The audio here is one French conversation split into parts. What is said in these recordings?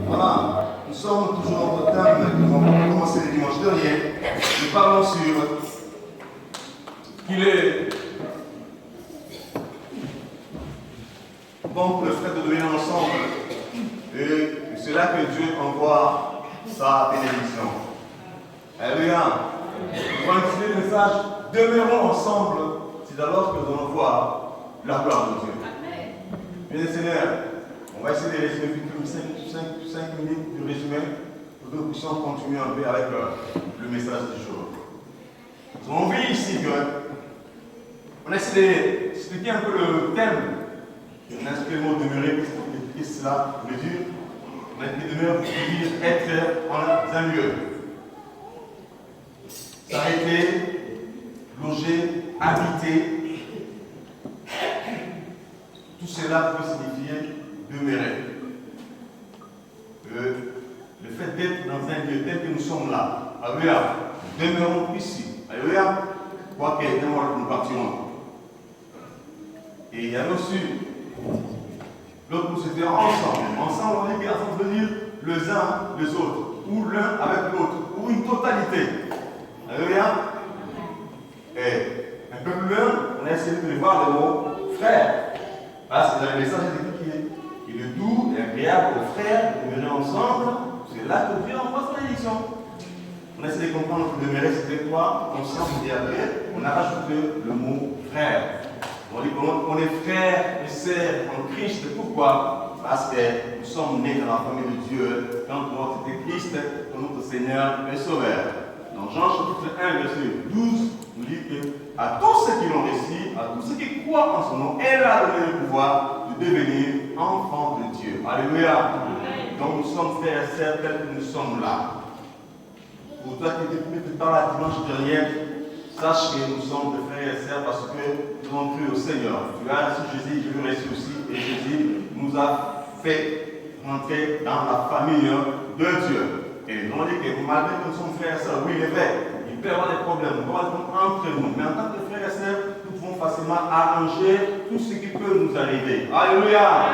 Voilà, nous sommes toujours au thème que nous avons commencé le dimanche dernier. Nous parlons sur qu'il est bon pour le frère de demeurer ensemble. Et c'est là que Dieu envoie sa bénédiction. Alléluia. Pour intituler le message, demeurons ensemble, c'est alors que nous allons voir la gloire de Dieu. Bien Seigneur, on va essayer de résumer 5 minutes de résumé pour que nous puissions continuer un peu avec le message du jour. Nous avons vu ici qu'on essaie d'expliquer un peu le thème. On a expliqué le mot demeurer, qu'est-ce que cela veut dire. On a expliqué demeurer pour dire être en un lieu. S'arrêter, loger, habiter. Tout cela peut signifier demeurer. Le fait d'être dans un lieu tel que nous sommes là, alléluia, nous demeurons ici, alléluia, quoi qu'il y ait d'un moment nous partirons. Et il y a aussi l'autre nous étions ensemble. Ensemble, on dit qu'ensemble veut dire les uns les autres, ou l'un avec l'autre, ou une totalité. Alléluia. Et un peu plus loin, on a essayé de voir le mot frère. Parce que dans le message, il est doux et agréable aux frères de venir ensemble. C'est là que Dieu envoie sa bénédiction. On essaie de comprendre que demeurer, c'était quoi ensemble et après, on a rajouté le mot frère. On dit qu'on est frères et sœurs en Christ. Pourquoi? Parce que nous sommes nés dans la famille de Dieu quand notre Christ, comme notre Seigneur et Sauveur. Dans Jean chapitre 1, verset 12, nous dit que à tous ceux qui l'ont reçu, à tous ceux qui croient en son nom, elle a donné le pouvoir de devenir enfants de Dieu. Alléluia. Donc nous sommes frères et sœurs tels que nous sommes là. Pour toi qui étais plus tard la dimanche dernier, sache que nous sommes des frères et sœurs parce que nous avons cru au Seigneur. Tu as reçu Jésus, je l'ai reçu aussi, et Jésus nous a fait rentrer dans la famille de Dieu. Et nous avons dit que malgré que nous sommes frères et sœurs, oui, il est vrai. Il peut y avoir des problèmes, nous avons entre nous. Mais en tant que frères et sœurs, nous pouvons facilement arranger tout ce qui peut nous arriver. Alléluia.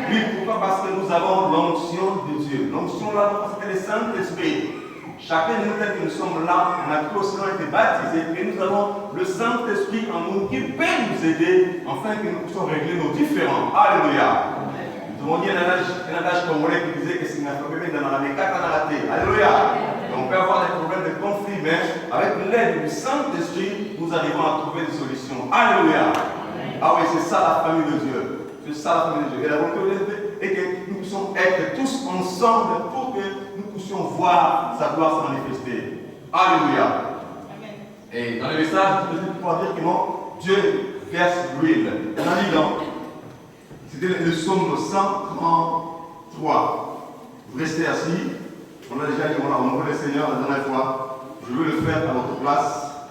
Oui, pourquoi? Parce que nous avons l'onction de Dieu. L'onction là, parce que c'est le Saint-Esprit. Chacun de nous, tel que nous sommes là, on a tous été baptisés et nous avons le Saint-Esprit en nous qui peut nous aider afin que nous puissions régler nos différends. Alléluia. Nous avons dit un adage congolais qui disait que c'est une affaire dans la raté. Alléluia. On peut avoir des problèmes de conflit, mais avec l'aide du Saint-Esprit, nous arrivons à trouver des solutions. Alléluia. Ah oui, c'est ça la famille de Dieu. C'est ça la famille de Dieu. Et la volonté de Dieu est que nous puissions être tous ensemble pour que nous puissions voir sa gloire se manifester. Alléluia. Et dans le message, je vais pouvoir dire que non, Dieu verse l'huile. On a dit donc, c'était le psaume 133. Vous restez assis. On a déjà dit, on a honoré le Seigneur la dernière fois. Je veux le faire à votre place.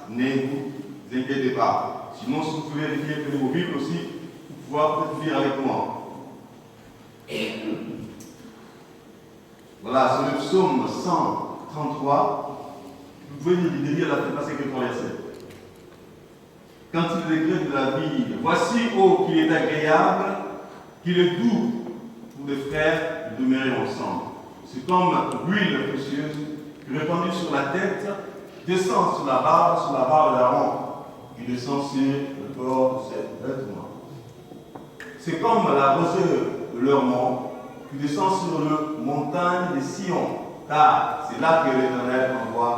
Ne vous inquiétez pas. Sinon, si vous pouvez vérifier que vos Bibles aussi, pour pouvoir peut-être lire avec moi. Voilà, c'est le psaume 133. Vous pouvez lire la parce que trois versets. Quand il décrète de la vie, voici, oh, qu'il est agréable, qu'il est doux pour les frères de demeurer ensemble. C'est comme l'huile précieuse répandue sur la tête, descend sur la barbe d'Aaron, qui descend sur le corps de ses vêtements. C'est comme la rosée de l'Hermon, qui descend sur la montagne de Sion, car c'est là que l'Éternel envoie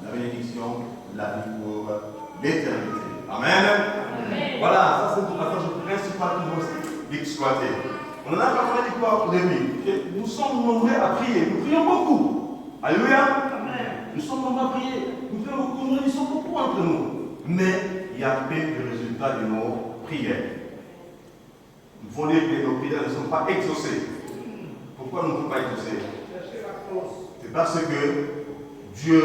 la bénédiction, la vie pour l'éternité. Amen. Amen. Voilà, ça c'est la chose principale que nous devons exploiter. On en a parlé du corps de lui. Nous sommes nombreux à prier. Nous prions beaucoup. Alléluia. Amen. Nous sommes nombreux à prier. Nous prions beaucoup. Nous réunissons beaucoup entre nous. Mais il y a peu de résultats de nos prières. Nous voulons dire que nos prières ne sont pas exaucées. Pourquoi nous ne pouvons pas exaucer? C'est parce que Dieu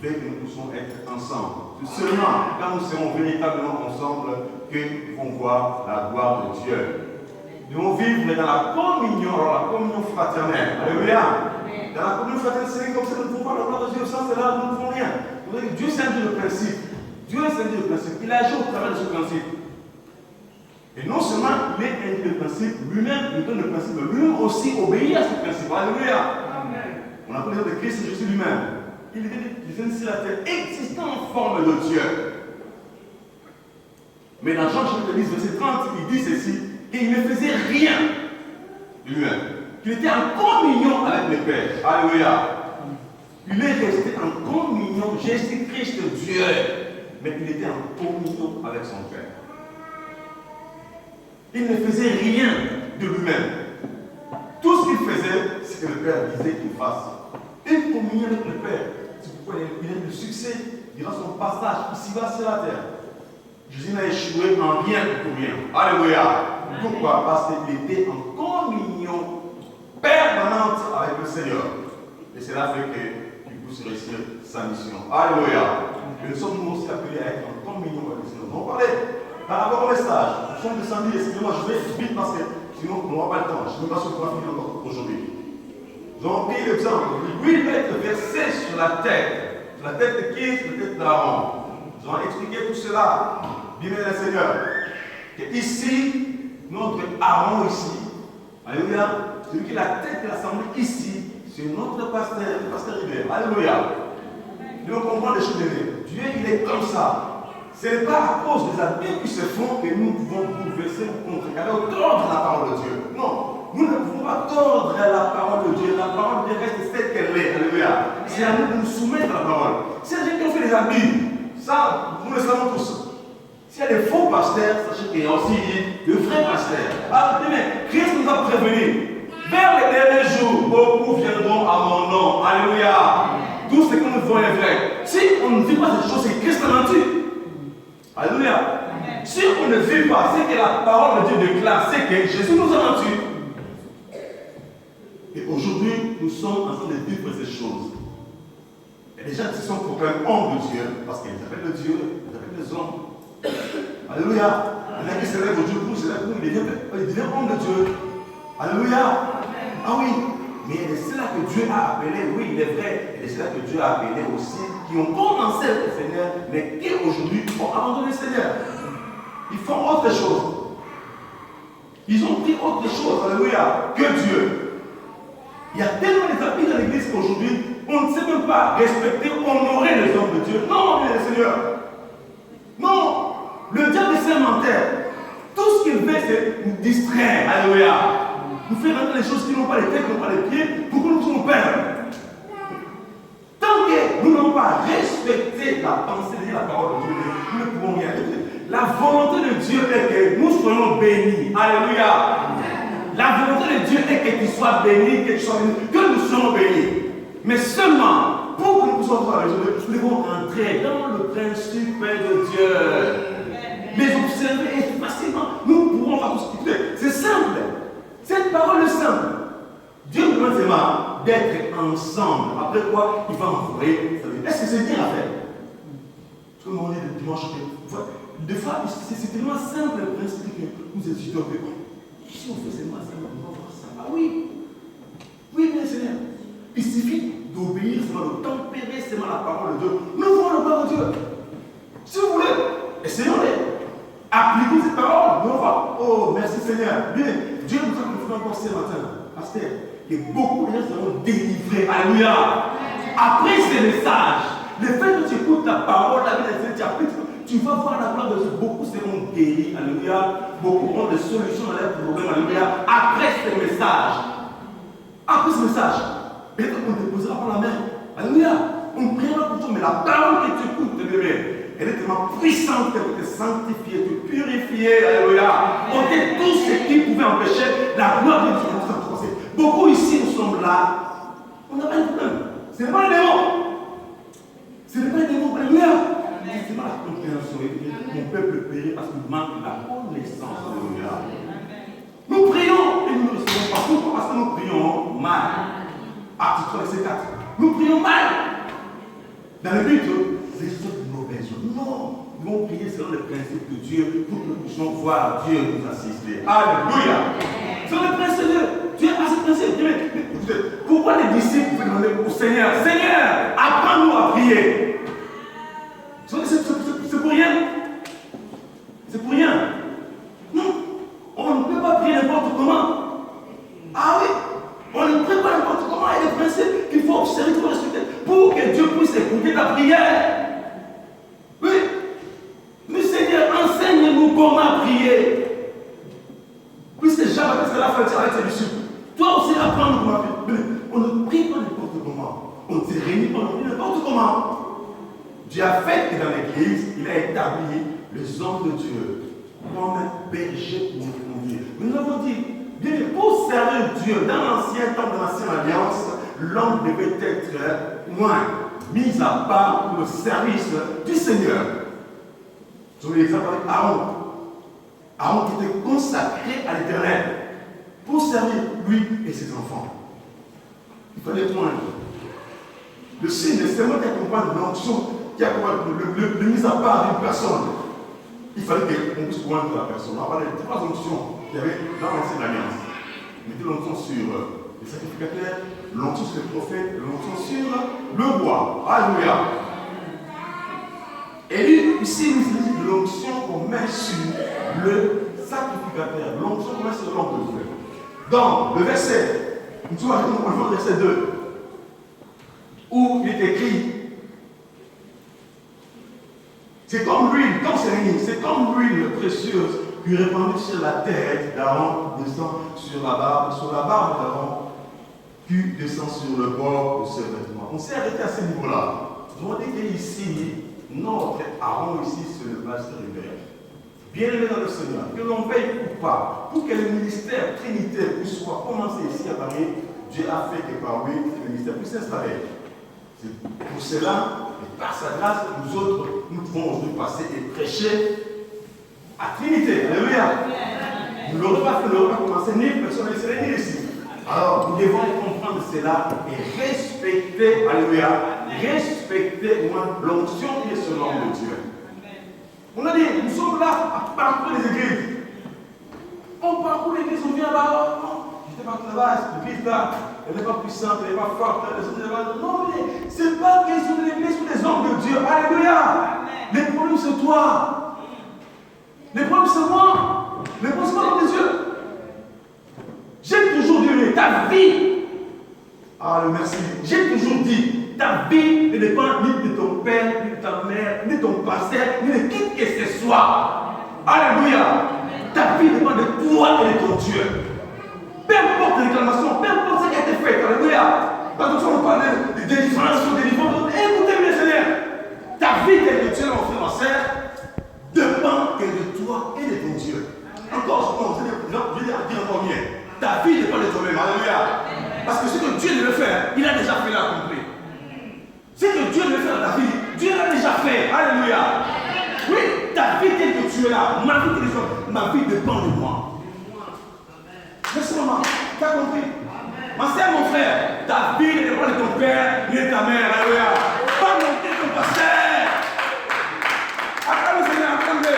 veut que nous puissions être ensemble. C'est seulement quand nous serons véritablement ensemble que nous pouvons voir la gloire de Dieu. Nous devons vivre dans la communion, la communion fraternelle. Alléluia. Dans la communion fraternelle, c'est comme ça que nous pouvons voir la gloire de Dieu. Sans cela, nous ne pouvons rien. Dieu, c'est un Dieu de principe. Dieu, c'est un Dieu de principe. Il agit au travers de ce principe. Et non seulement il est indiqué le principe, lui-même, il donne le principe de lui-même aussi obéir à ce principe. Alléluia. On a parlé de Christ Jésus lui-même. Il était sur la terre, existant en forme de Dieu. Mais dans Jean chapitre 10, verset 30, il dit ceci, qu'il ne faisait rien de lui-même. Qu'il était en communion avec le Père. Alléluia. Il est resté en communion, Jésus-Christ Dieu. Mais il était en communion avec son Père. Il ne faisait rien de lui-même. Tout ce qu'il faisait, c'est que le Père disait qu'il fasse. Une communion avec le Père. C'est pourquoi il a eu le succès durant son passage ici-bas sur la terre. Jésus n'a échoué en rien pour rien. Alléluia. Pourquoi? Parce qu'il était en communion permanente avec le Seigneur. Et cela fait qu'il puisse réussir sa mission. Alléluia. Et nous sommes nous aussi appelés à être en communion avec le Seigneur. Donc, regardez, par rapport au message, nous sommes descendus, excusez-moi, je vais vite parce que sinon on n'aura pas le temps. Je ne sais pas si on pourra finir encore aujourd'hui. Nous avons pris l'exemple. Lui, il va être versé sur la tête. Sur la tête de qui? Sur la tête d'Aaron. Nous avons expliqué tout cela. Bien, le Seigneur. Que ici, notre Aaron ici, alléluia, celui qui est la tête de l'assemblée ici, c'est notre pasteur, le pasteur Hubert. Alléluia. Nous comprenons les choses de Dieu. Dieu, il est comme ça. Ce n'est pas à cause des abus qui se font que nous pouvons bouleverser ou contrecarrer ou tordre la parole de Dieu. Non, nous ne pouvons pas tordre la parole de Dieu. La parole de Dieu reste telle qu'elle est. Alléluia. C'est à nous de nous soumettre à la parole. Si les gens qui ont fait des abus, ça, nous le savons tous. S'il y a des faux pasteurs, sachez qu'il y a aussi de vrais pasteurs. Ah, mais Christ nous a prévenus. Vers les derniers jours, beaucoup viendront à mon nom. Alléluia. Tout ce que nous voyons est vrai. Si on ne vit pas ces choses, c'est Christ a menti. Alléluia. Si on ne vit pas ce que la parole de Dieu déclare, c'est que Jésus nous a menti. Et aujourd'hui, nous sommes en train de vivre ces choses. Il y a des gens qui sont proclamés hommes de Dieu, parce qu'ils appellent le Dieu, ils appellent les hommes. Alléluia. Il y en a qui se lèvent au Dieu pour, il devient homme de Dieu. Alléluia. Ah oui. Mais il y a ceux-là que Dieu a appelés, oui, il est vrai. Il y a ceux-là que Dieu a appelés aussi, qui ont commencé avec le Seigneur, mais qui aujourd'hui ont abandonné le Seigneur. Ils font autre chose. Ils ont pris autre chose, alléluia, que Dieu. Il y a tellement d'habits dans l'église qu'aujourd'hui, on ne sait même pas respecter, honorer les hommes de Dieu. Non, bien le Seigneur. Non. Le diable est un menteur. Tout ce qu'il fait, c'est nous distraire. Alléluia. Nous faire rentrer les choses qui n'ont pas les têtes, qui n'ont pas les pieds, pour que nous soyons perdre. Tant que nous n'avons pas respecté la pensée de la parole de Dieu, nous ne pouvons rien faire. La volonté de Dieu est que nous soyons bénis. Alléluia. La volonté de Dieu est que tu sois béni, que nous soyons bénis. Mais seulement, pour que nous puissions voir les choses, nous devons entrer dans le principe de Dieu. Les observer et facilement, nous pourrons faire tout ce qu'il fait. C'est simple. Cette parole est simple. Dieu nous demande seulement d'être ensemble. Après quoi, il va envoyer. Est-ce que c'est bien à faire? Parce que nous on est le dimanche. Des fois, c'est tellement simple le principe que nous étudions. Si on fait seulement ça, on va voir ça. Ah oui. Oui, bien Seigneur. Il suffit d'obéir seulement, de tempérer seulement la parole de Dieu. Nous voulons la parole de Dieu. Si vous voulez, essayons-les. Appliquons cette parole. Nous on va. Oh, merci Seigneur. Bien. Dieu nous a confié encore ce matin, pasteur, que beaucoup de gens seront délivrés. Alléluia. Après ces messages, le fait que tu écoutes la parole, la vie de Dieu, tu vas voir la gloire de Dieu. Beaucoup seront guéris. Alléluia. Beaucoup ont des solutions à leurs problèmes. Alléluia. Après ces messages, peut-être qu'on te posera par la main. Alléluia. On ne priera pour toi, mais la parole que tu écoutes, bébé, elle est tellement puissante qu'elle peut te sanctifier, te purifier. Alléluia. Ôter tout ce qui pouvait empêcher la gloire de Dieu. Beaucoup ici, nous sommes là. On n'a pas de problème. Ce n'est pas un démon. Ce n'est pas un démon. Alléluia. C'est pas la compréhension. Mon peuple périt parce qu'il manque de la connaissance. Alléluia. Nous prions et nous ne recevons pas. Pourquoi? Parce que nous prions mal. Article 3, verset 4. Nous prions mal. Dans le but de résoudre nos besoins. Non. Nous devons prier selon les principes de Dieu pour que nous puissions voir Dieu nous assister. Alléluia. Selon les principes de Dieu. Dieu a ce principe. Pourquoi les disciples demandaient au Seigneur, Seigneur, apprends-nous à prier. C'est pour rien. C'est pour rien. Non. observer, tu dois respecter pour que Dieu puisse écouter ta prière. Oui. Le Seigneur, enseigne-nous comment prier. Puisque Jean-Baptiste l'a fait avec ses disciples. Toi aussi, apprends comment prier. On ne prie pas n'importe comment. On ne se réunit pas n'importe comment. Dieu a fait que dans l'église, il a établi les hommes de Dieu comme un berger pour nous conduire. Nous l'avons dit, bien, pour servir Dieu dans l'ancien temps, dans l'ancienne alliance, l'homme devait être mis à part pour le service du Seigneur. Je vous l'exemple avec Aaron. Aaron qui était consacré à l'Éternel pour servir lui et ses enfants. Il fallait poindre. Le signe, c'est moi qui accompagne l'onction, qui accompagne le mise à part d'une personne. Il fallait qu'on puisse poindre la personne. On parlait de 3 onctions qu'il y avait dans l'ancienne alliance. Il mettait l'onction sur les sacrificateurs, l'onction sur les prophètes, l'onction sur le roi. Alléluia. Et lui, ici, il utilise l'onction qu'on met sur le sacrificateur. L'onction qu'on met sur l'homme de Dieu. Dans le verset, nous allons voir le verset 2, où il est écrit, c'est comme l'huile, comme c'est comme l'huile précieuse qui est répandue sur la tête d'Aaron, descend sur la barbe d'Aaron, qui descend sur le bord de ses vêtements. On s'est arrêté à ce niveau-là. Je vous dis qu'ici, notre Aaron ici, c'est le pasteur Hubert. Bien-aimé dans le Seigneur, que l'on veille ou pas, pour que le ministère trinitaire puisse soit commencé ici à Paris, Dieu a fait que par lui, le ministère puisse s'installer. C'est pour cela, et par sa grâce, nous autres, nous pouvons aujourd'hui passer et prêcher à Trinité. Alléluia. Nous n'aurons pas commencé ni personne ni ici. Alors, nous devons comprendre cela et respecter, alléluia, respecter l'onction qui est sur l'homme de Dieu. On a dit, nous sommes là à parcourir les églises. On parcourt l'église, on vient là, je ne sais pas là, l'église là, elle n'est pas puissante, elle n'est pas forte, elle n'est pas... Non, mais ce n'est pas question de l'église ou des hommes de Dieu. Alléluia. Les problèmes, c'est toi. Les problèmes, c'est moi. Les problèmes, c'est l'homme de Dieu. J'ai toujours dit, ta vie, merci. J'ai toujours dit, ta vie ne dépend ni de ton père, ni de ta mère, ni de ton pasteur, ni de qui que ce soit. Alléluia. Ta vie dépend de toi et de ton Dieu. Peu importe les réclamations, peu importe ce qui a été fait. Alléluia. Parce que on parle de délivrance, de délivrance. Écoutez, mes seigneurs. Ta vie telle que Dieu l'a offert, ma sœur, dépend que de toi et de ton Dieu. Encore, je vais dire encore mieux. Ta vie dépend de toi-même. Alléluia. Parce que ce que Dieu devait faire, il a déjà fait l'accompli. Ce que Dieu veut faire dans ta vie, Dieu l'a déjà fait. Alléluia. Oui, ta vie telle que tu es là, ma vie dépend de moi. Merci maman, tu as compris. Ma soeur, mon frère, ta vie ne dépend de ton père ni de ta mère. Alléluia. Pas monter ton pasteur. Acclame le Seigneur, acclame-le.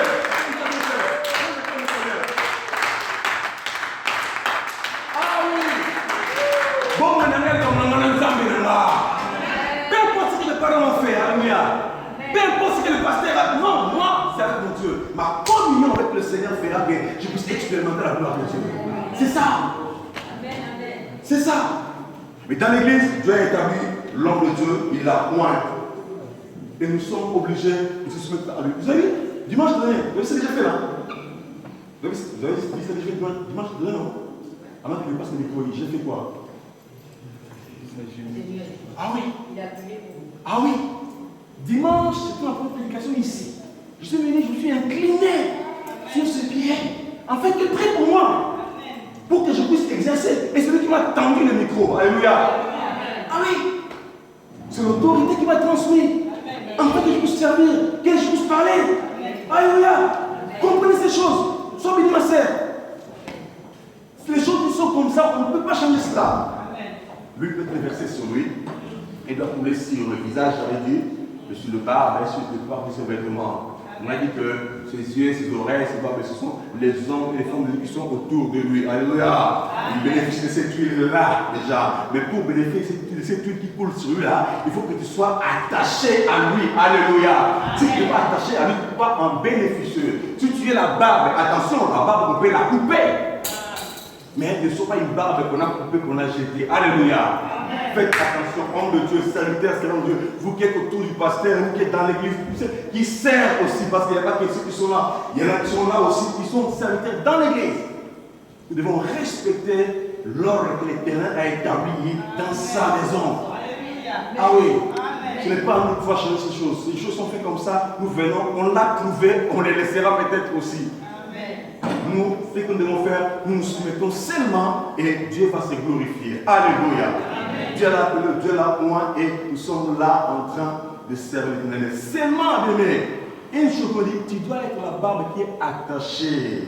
Ah oui. Bon, peu importe ce que les parents ont fait, alléluia. Peu importe ce que le pasteur a. Non, moi, c'est avec mon Dieu. Ma communion avec le Seigneur fera que je puisse expérimenter la gloire de Dieu. C'est ça. C'est ça. Mais dans l'église, Dieu a établi l'homme de Dieu, il l'a point. Et nous sommes obligés de se soumettre à lui. Vous avez vu, dimanche dernier, vous avez déjà fait là. Vous avez dit ça déjà fait dimanche dernier, non? Avant que je passe le micro, j'ai fait quoi? Ah oui. Ah oui. Dimanche, c'était ma première prédication ici. Je suis venu, je me suis incliné sur ce pied. En fait, il est prêt pour moi. Pour que je puisse exercer. Et c'est lui qui m'a tendu le micro. Alléluia. Ah oui. C'est l'autorité qui m'a transmis. En fait, que je puisse servir, que je puisse parler. Alléluia. Comprenez ces choses. Sois béni, ma sœur. Les choses qui sont comme ça, on ne peut pas changer cela. Lui peut être versé sur lui. Il doit couler sur le visage, j'avais dit, sur le barbe, sur le corps de ses vêtements. On a dit que ses yeux, ses oreilles, ses barbes, ce sont les hommes et les femmes de Dieu qui sont autour de lui. Alléluia. Il bénéficie de cette huile-là déjà. Mais pour bénéficier de cette huile qui coule sur lui là, il faut que tu sois attaché à lui. Alléluia. Si tu n'es pas attaché à lui, tu ne peux pas en bénéficier. Si tu es la barbe, attention, la barbe, on peut la couper. Mais elle ne soit pas une barbe qu'on a coupée, qu'on a jetée. Alléluia. Faites attention, homme de Dieu, serviteur, servant de Dieu, vous qui êtes autour du pasteur, vous qui êtes dans l'église, qui servent aussi, parce qu'il n'y a pas que ceux qui sont là, il y en a qui sont là aussi, qui sont serviteurs dans l'église. Nous devons respecter l'ordre que l'Éternel a établi dans sa maison. Ah oui, ce n'est pas à nous de pouvoir changer ces choses. Ces choses sont faites comme ça, nous venons, on l'a trouvé, on les laissera peut-être aussi. Nous, ce que nous devons faire, nous nous soumettons seulement et Dieu va se glorifier. Alléluia. Dieu l'a appelé, Dieu l'a point et nous sommes là en train de servir l'Éternel. Seulement, bien-aimé, une chose me dit, tu dois être la barbe qui est attachée.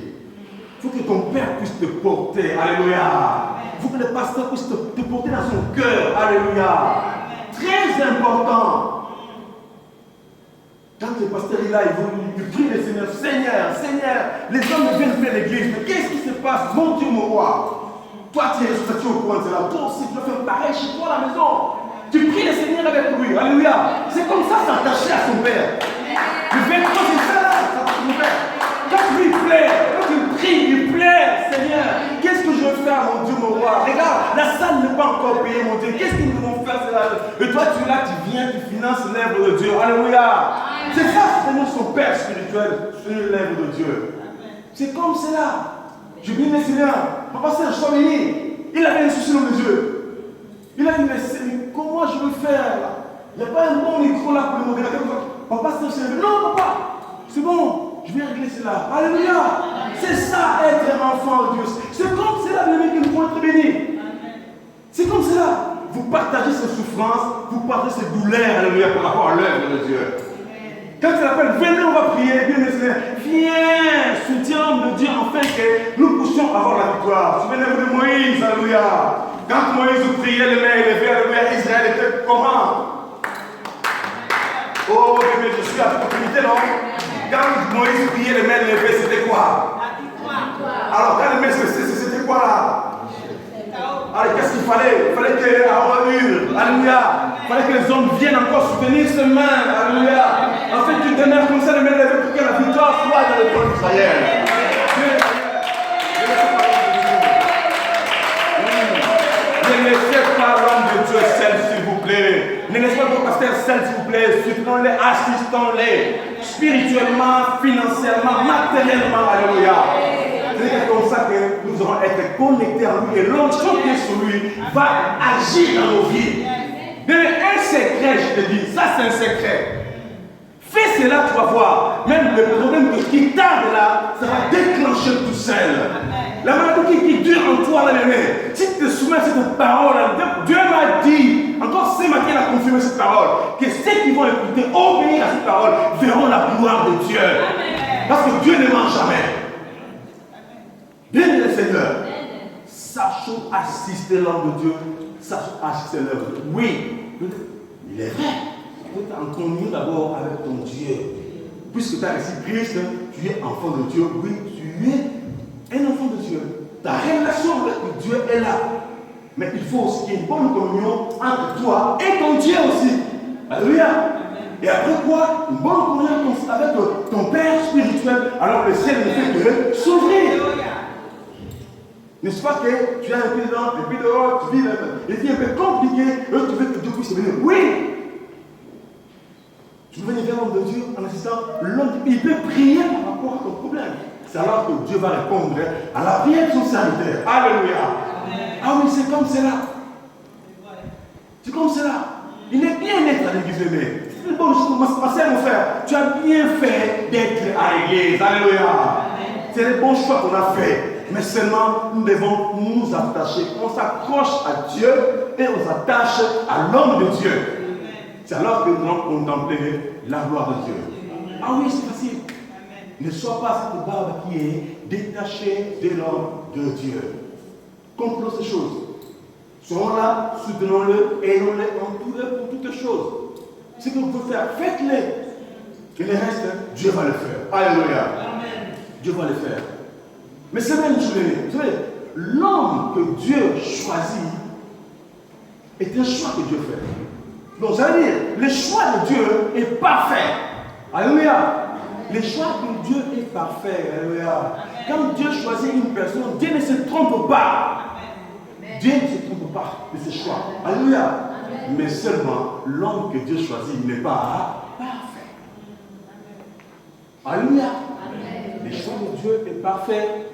Il faut que ton père puisse te porter. Alléluia. Il faut que le pasteur puisse te porter dans son cœur. Alléluia. Très important. Quand le pasteur est là, il prie le Seigneur, Seigneur, les hommes viennent faire l'église, mais qu'est-ce qui se passe? Mon Dieu, mon roi, toi tu es responsable au courant de cela, toi aussi tu dois faire pareil chez toi à la maison. Tu pries le Seigneur avec lui, alléluia. C'est comme ça s'attacher à son père. Le 23, c'est ça là, s'attacher à son père. Quand lui il plaît, quand il prie, il plaît, Seigneur, qu'est-ce que je veux faire, mon Dieu, mon roi? Regarde, la salle n'est pas encore payée, mon Dieu, qu'est-ce que nous devons faire? Et toi tu es là, tu viens, tu finances l'œuvre de Dieu, alléluia. C'est ça, Seigneur, son Père spirituel sur l'œuvre de Dieu. C'est comme cela. Je bénis le Seigneur. Papa, c'est je sois béni. Il avait un souci dans les yeux. Il a dit, mais comment je veux faire? Il n'y a pas un bon micro là pour le modérateur. Papa, c'est je non, papa, c'est bon, je vais régler cela. Alléluia. C'est ça, être un enfant de Dieu. C'est comme cela, bien aimé, que nous pouvons être bénis. C'est comme cela. Vous partagez ces souffrances, vous partagez ces douleurs, alléluia, par rapport à l'œuvre de Dieu. Quand il appelle, venez, on va prier, bien Seigneur, viens, soutiens l'homme de Dieu, afin que nous puissions avoir la victoire. Souvenez-vous de Moïse, alléluia. Quand Moïse priait, les mains élevées, alléluia, Israël était comment? Oh, mais je suis à l'opportunité, non? Quand Moïse priait, les mains élevées, c'était quoi? Alors, quand les mains se c'était quoi là? Alors, qu'est-ce qu'il fallait? Il fallait que Aaron hurle, alléluia. Il fallait que les hommes viennent encore soutenir ses mains, alléluia. En fait, tu demeures comme ça, les mains levées pour que la victoire soit dans le peuple d'Israël. Ne laissez pas l'homme de Dieu seul, s'il vous plaît. Ne laissez pas vos pasteurs seuls, s'il vous plaît. Soutenons-les, assistons-les. Spirituellement, financièrement, matériellement, alléluia. C'est comme ça que nous allons être connectés à lui et l'onction qui est sur lui va agir dans nos vies. Mais un secret, je te dis, ça c'est un secret. Fais cela, tu vas voir. Même le problème qui tarde là, ça va déclencher tout seul. La maladie qui dure en toi, là, si tu te soumets à cette parole, Dieu m'a dit, encore ce matin, il a confirmé cette parole, que ceux qui vont écouter, obéir à cette parole, verront la gloire de Dieu. Parce que Dieu ne ment jamais. Bien le Seigneur, sachons assister l'homme de Dieu, sachons assister l'œuvre de Dieu. Oui, il est vrai. Tu es en communion d'abord avec ton Dieu. Puisque tu as reçu Christ, tu es enfant de Dieu. Oui, tu es un enfant de Dieu. Ta relation avec Dieu est là. Mais il faut aussi qu'il y ait une bonne communion entre toi et ton Dieu aussi. Alléluia. Et après quoi? Une bonne communion avec ton Père spirituel. Alors le ciel ne fait que s'ouvrir. N'est-ce pas que tu as un peu dedans, et puis dehors, tu vis et c'est un peu compliqué, et tu veux que Dieu puisse venir. Oui! Tu veux venir vers l'homme de Dieu en assistant, l'homme, il peut prier par rapport à ton problème. C'est alors que Dieu va répondre à la prière de son serviteur. Alléluia! Ah oui, c'est comme cela. C'est comme cela. Il est bien d'être à l'église aimée. C'est une bonne chose, ma soeur, mon frère. Tu as bien fait d'être à l'église. Alléluia! C'est le bon choix qu'on a fait. Mais seulement, nous devons nous attacher. On s'accroche à Dieu et on s'attache à l'homme de Dieu. C'est alors que nous allons contempler la gloire de Dieu. Ah oui, c'est facile. Ne sois pas cette barbe qui est détachée de l'homme de Dieu. Comprenons ces choses. Soyons là, soutenons-le, aidons-le, entourez pour toutes choses. Ce que vous pouvez faire, faites-le. Et le reste, Dieu va le faire. Alléluia. Dieu va le faire. Mais c'est même chose, vous savez, l'homme que Dieu choisit est un choix que Dieu fait. Donc ça veut dire, le choix de Dieu est parfait. Alléluia. Le choix de Dieu est parfait. Alléluia. Quand Dieu choisit une personne, Dieu ne se trompe pas. Dieu ne se trompe pas de ses choix. Alléluia. Mais seulement l'homme que Dieu choisit n'est pas parfait. Alléluia. Les choix de Dieu est parfait,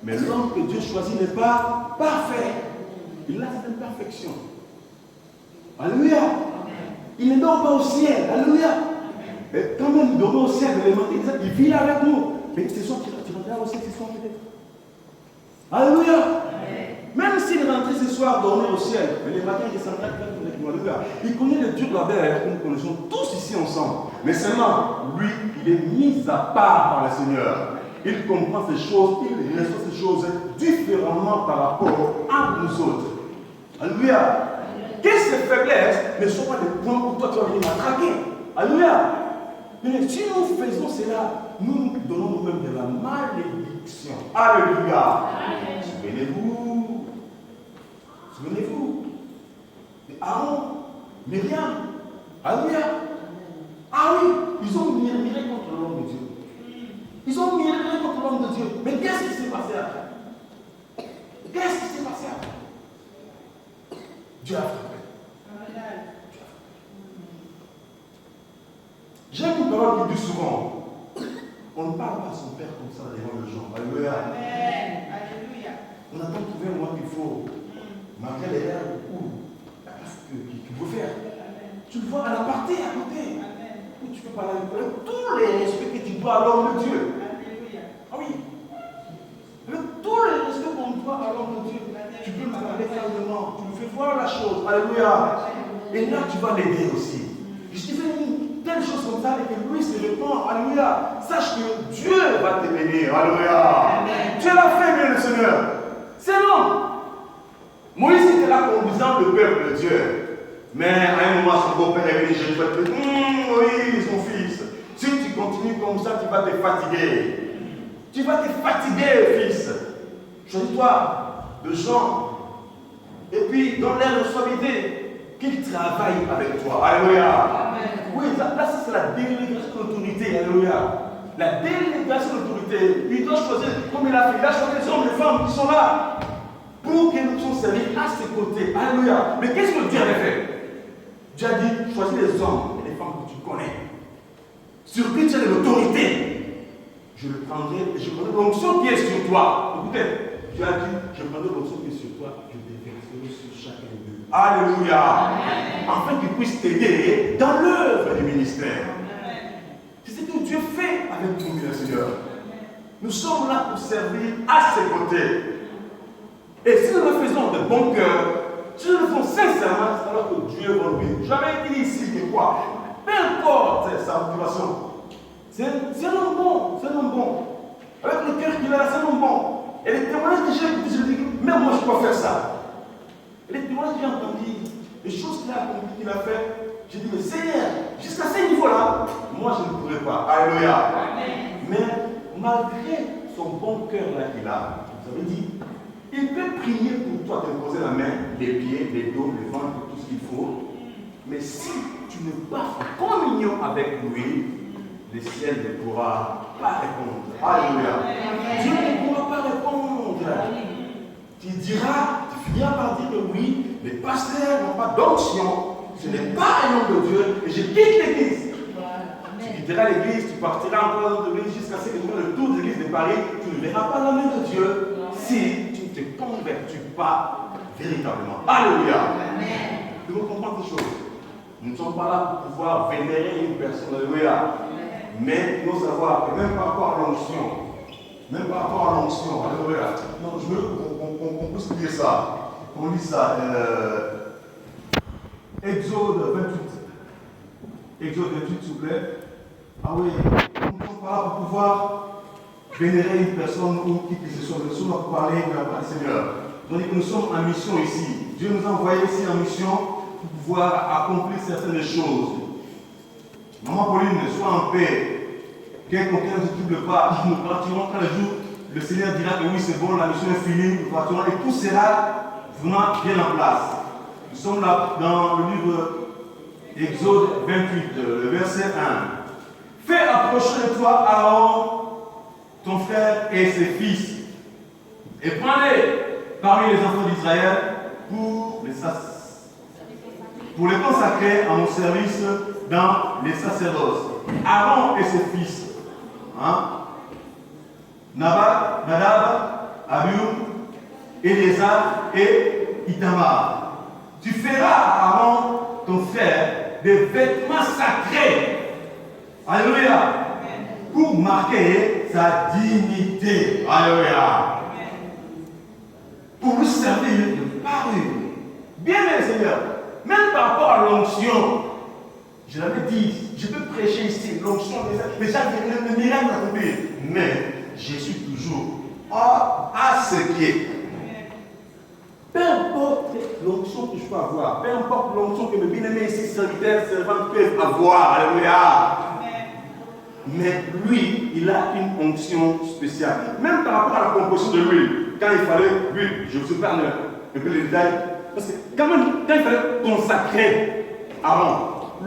mais l'homme que Dieu choisit n'est pas parfait. Il a cette imperfection. Alléluia. Il ne dort pas au ciel. Alléluia. Et quand même il dort au ciel, il vit là avec nous. Mais ce soir, tu rentreras au ciel ce soir peut-être. Alléluia. Même s'il rentrait ce soir dormir au ciel, mais les matins il descendra avec nous. Alléluia. Il connaît le Dieu de la paix que nous connaissons tous ici ensemble. Mais seulement, lui, il est mis à part par le Seigneur. Il comprend ces choses, il reçoit ces choses différemment par rapport à nous autres. Alléluia. Que ces faiblesses ne sont pas des points où toi tu vas venir m'attraquer. Alléluia. Mais si nous faisons cela, nous nous donnons nous-mêmes de la malédiction. Alléluia. Souvenez-vous. Souvenez-vous. Aaron, Myriam. Alléluia. Ah oui, ils ont murmuré contre l'homme de Dieu. Ils ont murmuré contre l'homme de Dieu. Mais qu'est-ce qui s'est passé après? Qu'est-ce qui s'est passé après? Dieu a frappé. J'aime une parole qui dit souvent, on ne parle pas à son père comme ça devant les gens. Alléluia. Alléluia. On a tant trouvé un moyen qu'il faut, malgré les rêves ou la place qu'il faut faire. Tu le vois à l'aparté, à côté. Où tu peux parler avec tous les respects que tu dois à l'homme de Dieu. Alléluia. Ah oui. Avec tous les respects qu'on doit à l'homme de Dieu. Tu peux parler calmement. Tu lui fais voir la chose. Alléluia. Et là, tu vas l'aider aussi. Je te fais une telle chose comme ça et que lui se répand. Alléluia. Sache que Dieu va te bénir. Alléluia. Dieu l'a fait, bien le Seigneur. C'est l'homme. Moïse était là conduisant le peuple de Dieu. Mais à un moment, son beau-père est venu, je vais te dire, Moïse, mon fils, si tu continues comme ça, tu vas te fatiguer. Tu vas te fatiguer, fils. Choisis-toi de gens. Et puis, donne leur responsabilité, qu'ils travaillent avec toi. Alléluia. Oui, là, c'est la délégation de l'autorité. Alléluia. La délégation de l'autorité. Il doit choisir, comme il a fait, il a choisi les hommes et les femmes qui sont là. Pour que nous soyons servis à ses côtés. Alléluia. Mais qu'est-ce que Dieu avait fait? Dieu a dit, choisis les hommes et les femmes que tu connais. Sur qui tu as de l'autorité. Je le prendrai et je prendrai l'onction qui est sur toi. Écoutez, Dieu a dit, je prendrai l'onction qui est sur toi, je déverserai sur chacun d'eux. Alléluia. Afin qu'ils puissent t'aider dans l'œuvre du ministère. C'est ce que Dieu fait avec nous, bien Seigneur. Nous sommes là pour servir à ses côtés. Et si nous le faisons de bon cœur, si nous le faisons sincèrement, c'est alors que Dieu va nous bénir. J'avais dit ici que quoi? Peu importe sa motivation. C'est un homme bon, c'est un homme bon. Avec le cœur qu'il a, c'est un homme bon. Et les témoignages que j'ai écoutés, je dis, même moi je peux faire ça. Et les témoignages que j'ai entendus, les choses qu'il a accompli, qu'il a fait, j'ai dit, mais Seigneur, jusqu'à ce niveau-là, moi je ne pourrais pas. Alléluia. Mais malgré son bon cœur là qu'il a, vous avez dit, il peut prier pour toi, te poser la main, les pieds, les dos, le ventre, tout ce qu'il faut. Mais si tu ne passes en communion avec lui, le ciel ne pourra pas répondre. Alléluia. Dieu ne pourra pas répondre. Tu diras, tu finiras par dire que oui, les pasteurs n'ont pas d'onction. Ce n'est pas un homme de Dieu et je quitte l'église. Tu quitteras l'église, tu partiras encore dans l'église jusqu'à ce que tu fasses le tour de l'église de Paris. Tu ne verras pas la main de Dieu si tu ne te convertis pas véritablement. Alléluia. Nous comprenons ces choses. Nous ne sommes pas là pour pouvoir vénérer une personne. Alléluia. Mais il faut savoir que même par rapport à l'onction, alléluia. Non, je veux qu'on puisse lire ça. On lit ça. Exode 28. Exode 28, s'il vous plaît. Ah oui, nous ne sommes pas là pour pouvoir vénérer une personne ou qui que ce soit. Nous sommes là pour parler de la parole du Seigneur. Donc nous sommes en mission ici. Dieu nous a envoyés ici en mission pour pouvoir accomplir certaines choses. Maman Pauline, sois en paix. Quelqu'un ne se trouble pas. Nous partirons quand le jour, le Seigneur dira que oui, c'est bon, la mission est finie. Nous partirons et tout sera vraiment bien en place. Nous sommes là dans le livre Exode 28, le verset 1. Fais approcher de toi Aaron, ton frère et ses fils, et prends-les parmi les enfants d'Israël pour pour les consacrer à mon service dans les sacerdoces. Aaron et ses fils. Nadab, Abihu, Éléazar et Ithamar. Tu feras à Aaron, ton frère, des vêtements sacrés. Alléluia. Pour marquer sa dignité. Alléluia. Pour lui servir de parure. Bien, mes Seigneur, même par rapport à l'onction, je l'avais dit, je peux prêcher ici, l'onction, mais le miracle m'a accompli. Mais je suis toujours à ce qui est. Peu importe l'onction que je peux avoir, peu importe l'onction que mes bien-aimés ici, serviteurs, servantes peuvent avoir, alléluia. Mais lui, il a une onction spéciale. Même par rapport à la composition de l'huile, quand il fallait l'huile, je vous parle un peu les détails, parce que quand il fallait consacrer Aaron,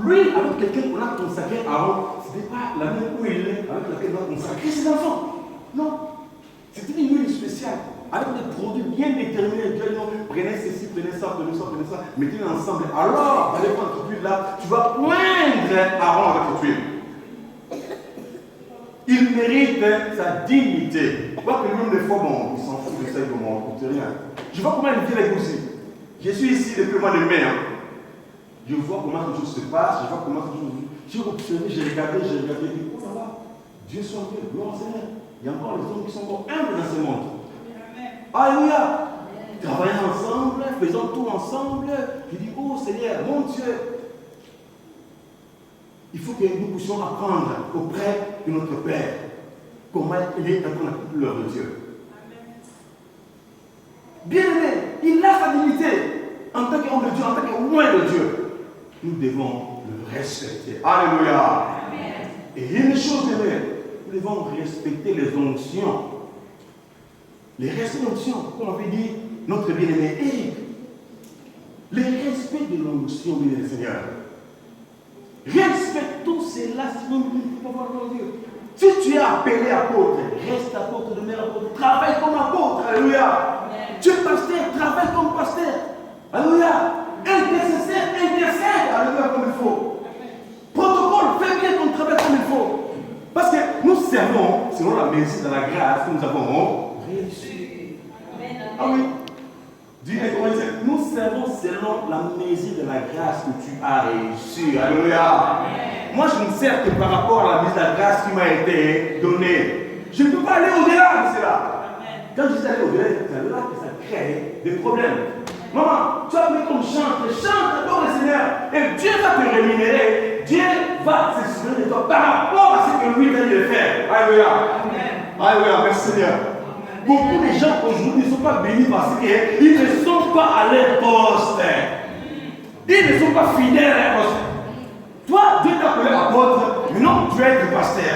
l'huile avec laquelle on a consacré Aaron, ce n'était pas la même huile avec laquelle on a consacré ses enfants. Non. C'était une huile spéciale, avec des produits bien déterminés. Dieu dit, prenez ceci, prenez ça, mettez-les ensemble. Alors, allez prendre cette huile-là, tu vas poindre Aaron avec cette huile. Il mérite sa dignité. Je vois que l'homme des fois, bon, il s'en fout de ça, il ne m'écoute rien. Je vois comment il vit avec vous aussi. Je suis ici depuis le mois de mai. Je vois comment les choses se passent, je vois comment les choses. J'ai observé, j'ai regardé, je dis, oh là là, Dieu soit Dieu, gloire au Seigneur. Il y a encore les hommes qui sont encore humbles dans ce monde. Alléluia. Travaillons ensemble, faisons tout ensemble. Je dis, oh Seigneur, mon Dieu. Il faut que nous puissions apprendre auprès de notre Père comment il est dans la couleur de Dieu. Bien-aimé, il a sa dignité en tant qu'homme de Dieu, en tant que loin de Dieu. Nous devons le respecter. Alléluia. Et il y a une chose, bien-aimé, nous devons respecter les onctions. Les respects d'onction, comme avait dit notre bien-aimé Eric. Les respects de l'onction, bien-aimé Seigneur. Respectons cela si nous ne pouvons pas voir Dieu. Si tu es appelé apôtre, reste apôtre, demeure apôtre, travaille comme apôtre, alléluia. Tu es pasteur, travaille comme pasteur, alléluia. Intercesseur, intercède, alléluia, comme il faut. Protocole, fais bien ton travail comme il faut. Parce que nous servons, selon la mesure de la grâce que nous avons réussi. Ah oui. Nous servons selon la mesure de la grâce que tu as réussi. Alléluia. Moi, je ne sers que par rapport à la mesure de la grâce qui m'a été donnée. Je ne peux pas aller au-delà de cela. Quand je dis aller au-delà, c'est là que ça crée des problèmes. Maman, tu as appelé comme chante, adore le Seigneur. Et Dieu va te rémunérer. Dieu va se souvenir de toi par rapport à ce que lui vient de faire. Alléluia. Alléluia. Merci Seigneur. Beaucoup de gens aujourd'hui ne sont pas bénis parce qu'ils ne sont pas à leur poste. Ils ne sont pas fidèles à leur poste. Toi, Dieu t'a appelé apôtre, mais non, tu es être pasteur.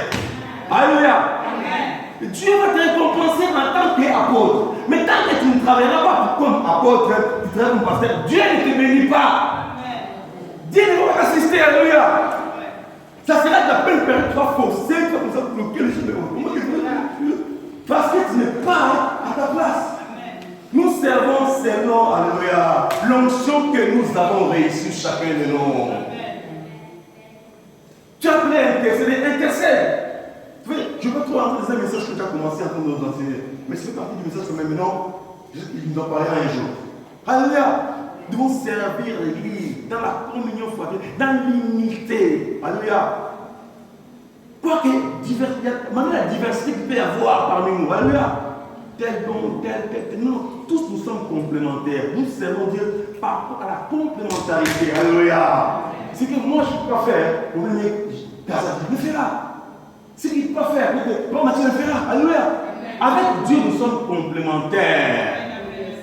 Alléluia. Dieu va te récompenser en tant qu'apôtre. Mais tant que tu ne travailleras pas comme apôtre, tu travailles comme pasteur, Dieu ne te bénit pas. Dieu ne va pas t'assister. Alléluia. Ça sera de la peine perdue. Tu vas forcer, tu vas comme ça bloquer les choses. Parce que tu n'es pas à ta place. Nous servons selon, alléluia, l'onction que nous avons réussi chacun de nous. Tu as appelé à intercéder, intercède. Je ne veux pas trop entrer dans un message que tu as commencé à nous enseigner. Mais c'est partie du message que maintenant, il nous en parlera un jour. Alléluia. Nous devons servir l'Église dans la communion fraternelle, dans l'unité. Alléluia. Quoique, malgré la diversité qu'il peut y avoir parmi nous, alléluia, tel don, tel, non, tous nous sommes complémentaires. Nous servons Dieu par rapport à la complémentarité, alléluia. Ce que moi je ne peux pas faire, personne ne fera. Ce qu'il ne peut pas faire, bon, Mathieu le fera, alléluia. Avec Dieu, nous sommes complémentaires.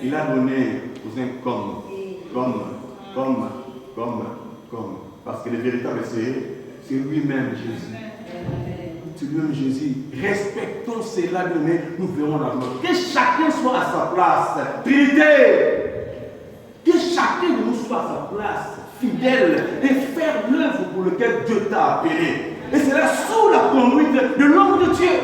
Il a donné aux uns comme. Parce que le véritable, c'est lui-même, Jésus. C'est lui-même Jésus. Respectons cela demain, nous verrons la gloire. Que chacun soit à sa place. Trinité. Que chacun de nous soit à sa place, fidèle, et faire l'œuvre pour laquelle Dieu t'a appelé. Et c'est là sous la conduite de l'homme de Dieu.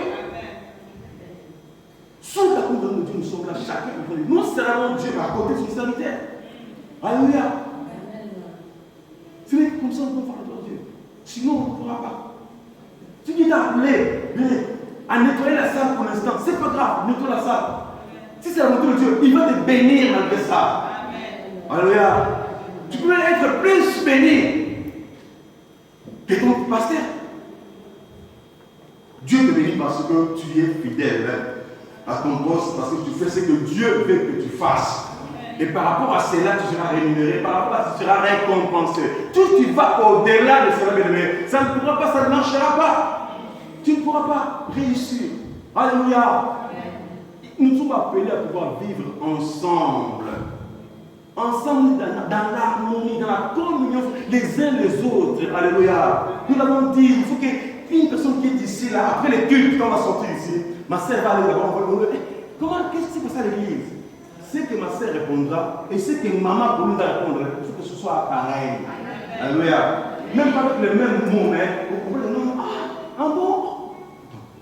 Sous la conduite de Dieu, nous sommes là, chacun. Nous servons Dieu à côté de son serviteur. Alléluia. C'est comme ça qu'on va parler de Dieu. Sinon, on ne pourra pas. Si Dieu t'a appelé à nettoyer la salle pour l'instant, c'est pas grave, nettoie la salle. Si c'est la volonté de Dieu, il va te bénir malgré ça. Alléluia. Tu peux être plus béni que ton pasteur. Dieu te bénit parce que tu es fidèle à ton poste, parce que tu fais ce que Dieu veut que tu fasses. Et par rapport à cela, tu seras rémunéré, par rapport à cela, tu seras récompensé. Tout tu vas au-delà de cela, bien-aimé. Ça ne pourra pas, ça ne marchera pas. Tu ne pourras pas réussir. Alléluia. Nous sommes appelés à pouvoir vivre ensemble. Ensemble dans l'harmonie, dans la communion les uns les autres. Alléluia. Nous l'avons dit, il faut qu'une personne qui est ici, là, après les cultes, quand on va sortir ici, ma sœur va aller là-bas. Comment, qu'est-ce qui s'est passé à l'église? C'est que ma sœur répondra et c'est que maman pour nous répondre. Il faut que ce soit pareil. Alléluia. Même pas avec les mêmes mots, mais vous comprenez, non, ah, un bon.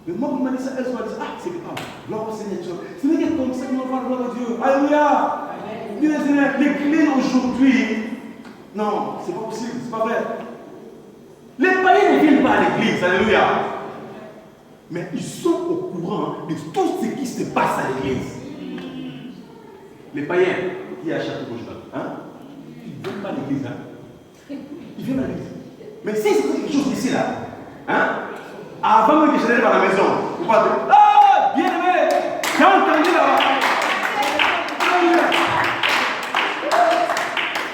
Mais moi, vous m'avez dit ça, elle soit dit, ah, c'est que, ah, gloire au Seigneur. Ce n'est que comme ça que nous allons voir Dieu. Alléluia. L'église aujourd'hui, non, c'est pas possible, c'est pas vrai. Les païens ne viennent pas à l'église, alléluia. Mais ils sont au courant de tout ce qui se passe à l'église. Les païens qui achètent gauche là, hein? Ils ne viennent pas à l'église, hein? Ils viennent à l'église. Mais si c'est quelque chose ici là, hein? Avant même que je n'aille à la maison, vous pouvez dire, ah, bien aimé, j'ai entendu là-bas.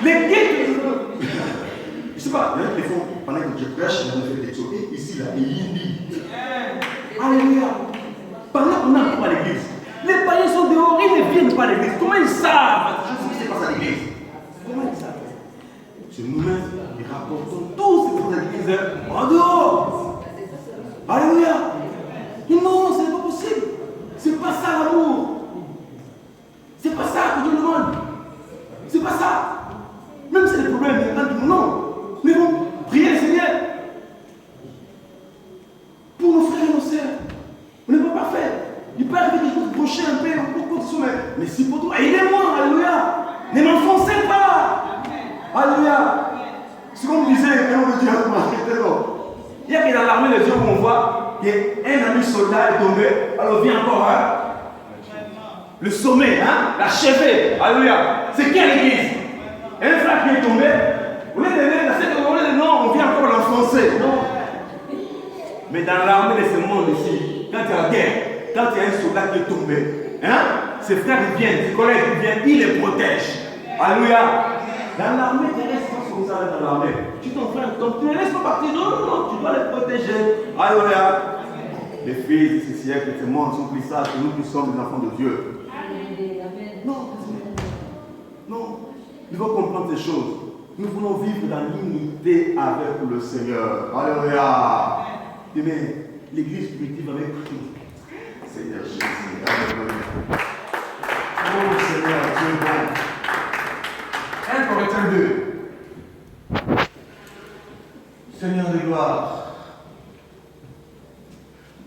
Les guides, je ne sais pas, il y en a qui font, pendant que je prêche, il y en a fait des choses, ici là, et Yindi. Alléluia. Pendant qu'on entre à l'église, les païens sont dehors, ils ne viennent pas à l'église. Comment ils savent ce qui se passe à l'église? Comment ils savent? C'est nous-mêmes qui rapportons tout ce qui se passe à l'église en dehors. Alléluia. Et non, ce n'est pas possible. C'est pas ça l'amour. C'est pas ça que Dieu demande. C'est pas ça. Même si c'est des problèmes, il y a des non. Mais bon, priez le Seigneur. Pour nos frères et nos sœurs. On n'est pas parfait. Il peut arriver des choses brocher un peu, beaucoup de sommeil. Mais si pour toi, aidez-moi, alléluia. Ne m'enfoncez pas. Alléluia. C'est comme disait un homme de Dieu, il y a que dans l'armée des dieux qu'on voit qu'un ami soldat est tombé, alors vient encore le sommet, hein, la chevée. Alléluia. C'est qui à l'église? Un frère qui est tombé, on est de non, on vient encore l'enfoncer. Non. Mais dans l'armée de ce monde ici, quand il y a la guerre, quand il y a un soldat qui est tombé, hein, ses frères ils viennent, ses collègues ils viennent, ils les protègent. Alléluia. Dans l'armée terrestre, comme ça dans l'armée, tu ton frère tombe, tu ne laisses pas partir, non, non, non, tu dois les protéger. Alléluia. Les filles de ce siècle, de ce monde sont plus sages que nous qui sommes des enfants de Dieu. Non, non. Il faut comprendre ces choses. Nous voulons vivre dans l'unité avec le Seigneur. Alléluia. Mais l'église primitive avec Christ. Seigneur Jésus. Alléluia. Oh Seigneur, tu es bon. 1 Corinthiens 2. Seigneur de gloire.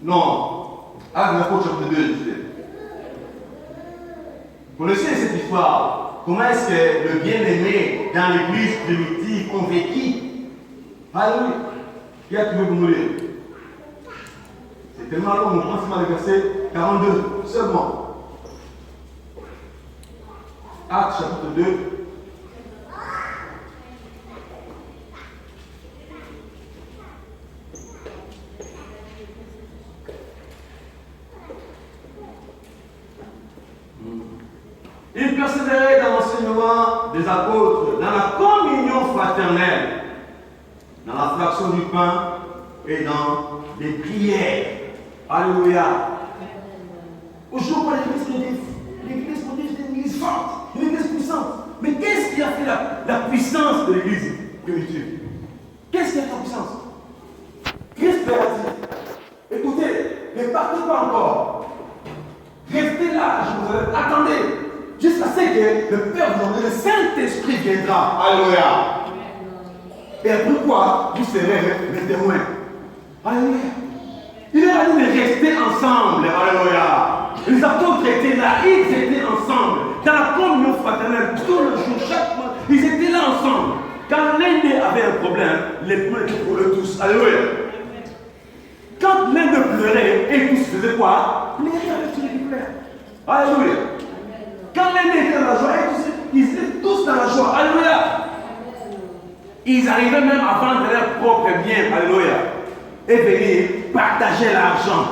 Non. Actes chapitre 2, je sais. Vous connaissez cette histoire? Comment est-ce que le bien-aimé dans l'église primitive ont vécu? Alléluia. Qui a trouvé pour nous lire? C'est tellement long, on prend seulement le verset 42 seulement. Actes chapitre 2. Il persévérait dans l'enseignement des apôtres, dans la communion fraternelle, dans la fraction du pain et dans les prières. Alléluia. Aujourd'hui, l'église est une église forte, une église puissante. Mais qu'est-ce qui a fait la puissance de l'église primitive? Qu'est-ce qui a fait la puissance? Christ leur a dit, écoutez, ne partez pas encore. Restez là, je vous attendez. Jusqu'à ce que le Père vous envoie, le Saint-Esprit viendra. Alléluia. Et pourquoi vous serez les témoins? Alléluia. Il leur a dit de rester ensemble. Alléluia. Les apôtres étaient là, ils étaient ensemble. Dans la communion fraternelle, tout le jour, chaque mois, Ils étaient là ensemble. Quand l'un d'eux avait un problème, les pleurs étaient pour eux tous. Alléluia. Quand l'un d'eux pleurait, et tous faisaient quoi? Pleurer avec celui qui pleure. Alléluia. Quand l'un d'eux était dans la joie, ils étaient tous dans la joie. Alléluia. Ils arrivaient même à vendre leurs propres biens. Alléluia. Et venir partager l'argent.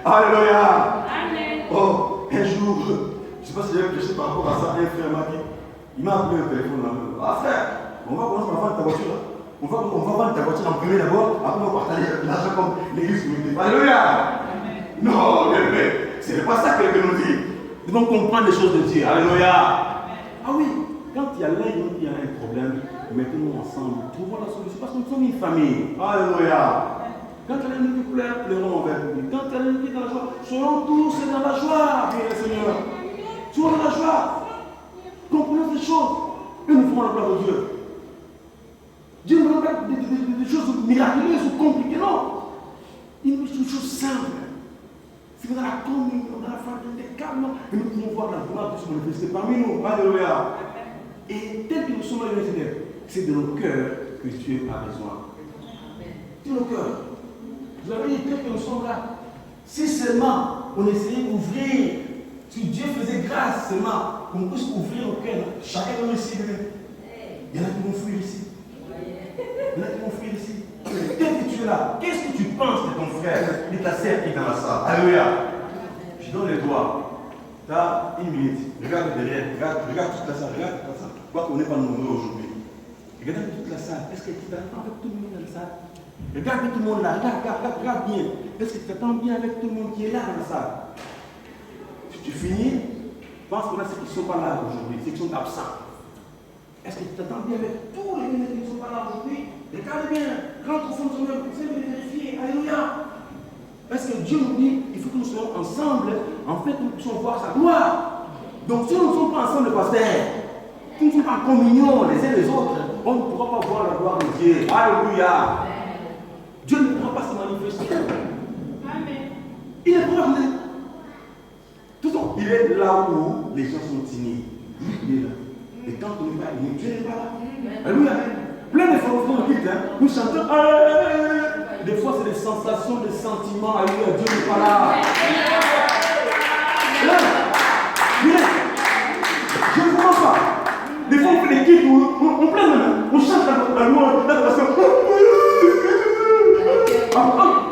Alléluia. Amen. Oh, un jour, je ne sais pas si j'avais prêché par rapport à ça, un frère m'a dit, il m'a appelé au téléphone. Ah frère, on va commencer à vendre ta voiture. On va vendre ta voiture en premier d'abord, après on va partager l'argent comme l'église communauté. Alléluia. Non, mais ce n'est pas ça que nous dit. Nous devons comprendre les choses de Dieu. Alléluia. Ah oui, quand il y a l'un qui a un problème, mettons-nous ensemble, trouvons la solution parce que nous sommes une famille. Alléluia. Quand il y a l'un qui pleure, pleurons envers lui. Quand il y a l'un qui est dans la joie, soyons tous dans la joie, bien Seigneur. Soyons dans la joie. Comprenons ces choses. Et nous ferons la gloire de Dieu. Dieu ne veut pas des choses miraculeuses ou compliquées, non. Il nous dit des choses simples. C'est dans la communion, dans la fraternité, calme, et nous pouvons voir la gloire de Dieu se manifester parmi nous. Alléluia. Et tel que nous sommes à l'unité, c'est de nos cœurs que Dieu a besoin. C'est nos cœurs. Vous avez dit tel que nous sommes là. Si seulement on essayait d'ouvrir, si Dieu faisait grâce seulement, qu'on puisse ouvrir nos cœurs, chacun de nous ici, il y en a qui vont fuir ici. Il y en a qui vont fuir ici. Dès que tu es là, qu'est-ce que tu penses de ton frère, de ta sœur qui est dans la salle? Alléluia. Je donne les doigts. Tu as une minute. Regarde derrière. Regarde toute la salle. Regarde toute la salle. Quoi qu'on n'est pas nombreux aujourd'hui. Regarde toute la salle. Est-ce que tu t'attends avec tout le monde dans la salle? Regarde tout le monde là. Regarde bien. Est-ce que tu t'attends bien avec tout le monde qui est là dans la salle? Si tu finis, pense qu'on a ceux qui ne sont pas là aujourd'hui, ceux qui sont absents. Est-ce que tu t'attends bien avec tous les gens qui ne sont pas là aujourd'hui? Regarde bien, rentre au fond de ton œuvre, vous allez vérifier. Alléluia. Parce que Dieu nous dit, il faut que nous soyons ensemble, en fait, nous puissions voir sa gloire. Donc si nous ne sommes pas ensemble, pasteur, si nous ne sommes pas en communion les uns les autres, on ne pourra pas voir la gloire de Dieu. Alléluia. Dieu ne pourra pas se manifester. Amen. Il est proche. Tout ça, il est là où les gens sont timides. Il est là. Et quand on n'est pas aimé, Dieu n'est pas là. Alléluia. Plein de fois, nous chantons. Des fois, c'est des sensations, des sentiments. Alléluia. Dieu n'est pas là. Viens. Je ne comprends pas. Des fois, on fait des kits où on pleure même. On chante la loi, l'adoration.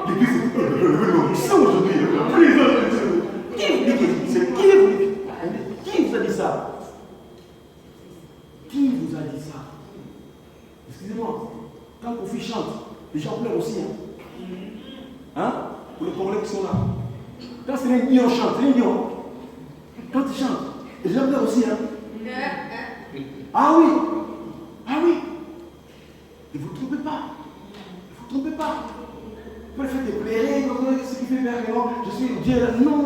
L'église, c'est aujourd'hui. Qui vous a dit ça? Qui vous a dit ça? Excusez-moi, quand Kofi chante, les gens pleurent aussi. Hein? Pour les Congolais qui sont là. Quand c'est les Guillons chante, c'est les Guillons. Quand ils chantent, les gens pleurent aussi. Ah oui! Ah oui! Ne vous trompez pas. Ne vous trompez pas. Vous pouvez faire des plairer, ce qui fait faire que non, je suis Dieu. Non.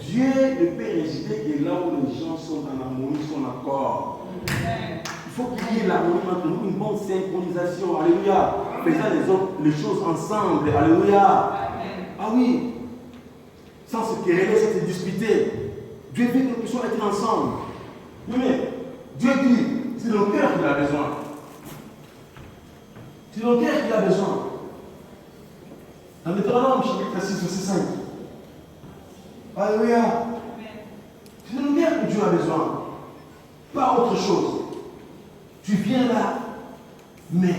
Dieu, le Père Égyptien, qui est là où les gens sont en harmonie, sont en accord. Il faut qu'il y ait l'harmonie entre nous, une bonne synchronisation. Alléluia. Faisant les choses ensemble. Alléluia. Ah oui. Sans se quereller, sans se disputer. Dieu veut que nous puissions être ensemble. Mais Dieu dit, c'est le cœur qu'il a besoin. C'est le cœur qu'il a besoin. Dans Deutéronome, chapitre 6, verset 5. Alléluia. C'est de nous dire que Dieu a besoin. Pas autre chose. Tu viens là, mais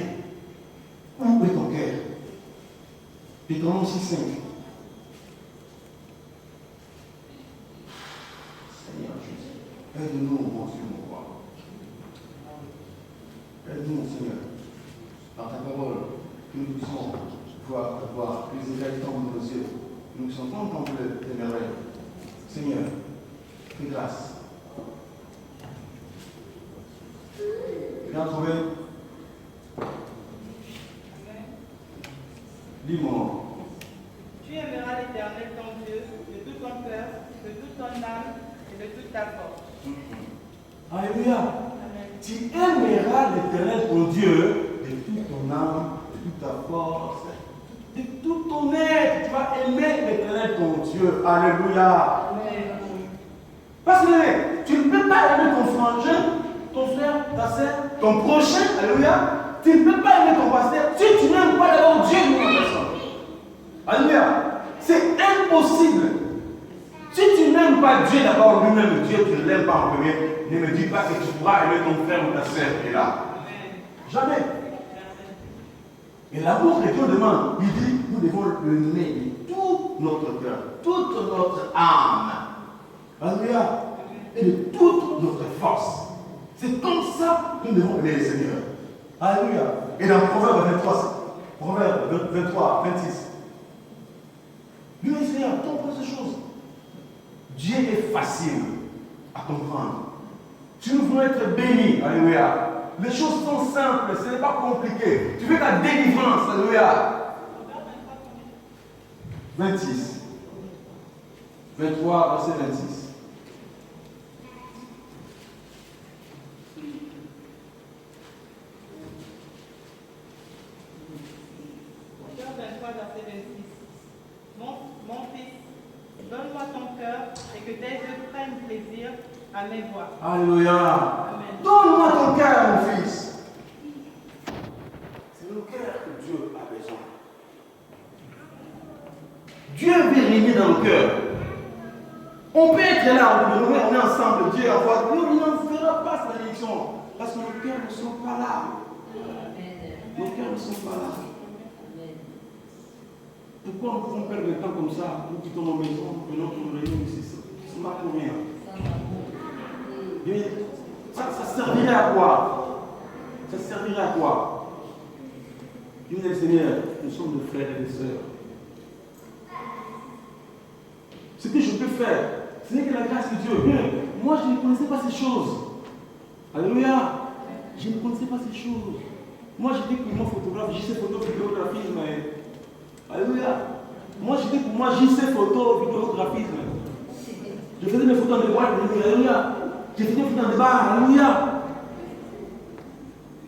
où est ton cœur? Deutéronome 6, 5. Seigneur Jésus, aide-nous, mon Dieu, mon roi. Aide-nous, mon Seigneur, par ta parole, que nous puissions voir plus exactement de nos yeux. Nous puissions contempler tes merveilles. Seigneur, fais grâce. Bien trouvé. Dis-moi. Tu aimeras l'Éternel ton Dieu de tout ton cœur, de toute ton âme et de toute ta force. Alléluia. Tu aimeras l'Éternel ton Dieu de toute ton âme, de toute ta force, de tout ton être. Tu vas aimer l'Éternel ton Dieu. Alléluia. Parce que tu ne peux pas aimer ton frangin ton frère, ta sœur, ton prochain, alléluia. Tu ne peux pas aimer ton pasteur si tu n'aimes pas d'abord Dieu dans la personne. Alléluia. C'est impossible. Si tu n'aimes pas Dieu d'abord lui-même, Dieu, tu ne l'aimes pas en premier, ne me dis pas que tu pourras aimer ton frère ou ta sœur qui est là. Jamais. Et l'amour que Dieu demande, il dit, nous devons l'aimer de tout notre cœur, toute notre âme. Alléluia. Et de toute notre force. C'est comme ça que nous devons aimer le Seigneur. Alléluia. Et dans Proverbe 23, 26. Lui, le Seigneur, comprends ces choses. Dieu est facile à comprendre. Si nous voulons être bénis, alléluia. Les choses sont simples, ce n'est pas compliqué. Tu veux ta délivrance, alléluia. 26. 23, verset 26. Mon fils, donne-moi ton cœur et que tes yeux prennent plaisir à mes voix. Alléluia. Amen. Donne-moi ton cœur, mon fils. C'est le cœur que Dieu a besoin. Dieu veut régner dans le cœur. On peut être là, on est ensemble, Dieu envoie, mais on ne fera pas sa bénédiction. Parce que nos cœurs ne sont pas là. Nos cœurs ne sont pas là. Pourquoi nous pouvons perdre le temps comme ça? Nous quittons nos maisons, venons pour réunion ici. Ce n'est pas pour rien. Ça servirait à quoi? Ça servirait à quoi? Dis-moi, Seigneur, nous sommes des frères et des sœurs. Ce que je peux faire, ce n'est que la grâce de Dieu. Moi, je ne connaissais pas ces choses. Alléluia. Je ne connaissais pas ces choses. Moi, j'étais pour moi photographe, JC photo, vidéographisme. Alléluia. Moi, j'étais pour moi JC photo, vidéographisme. Je faisais mes photos dans des boîtes, alléluia. Je faisais des photos dans des bars, alléluia.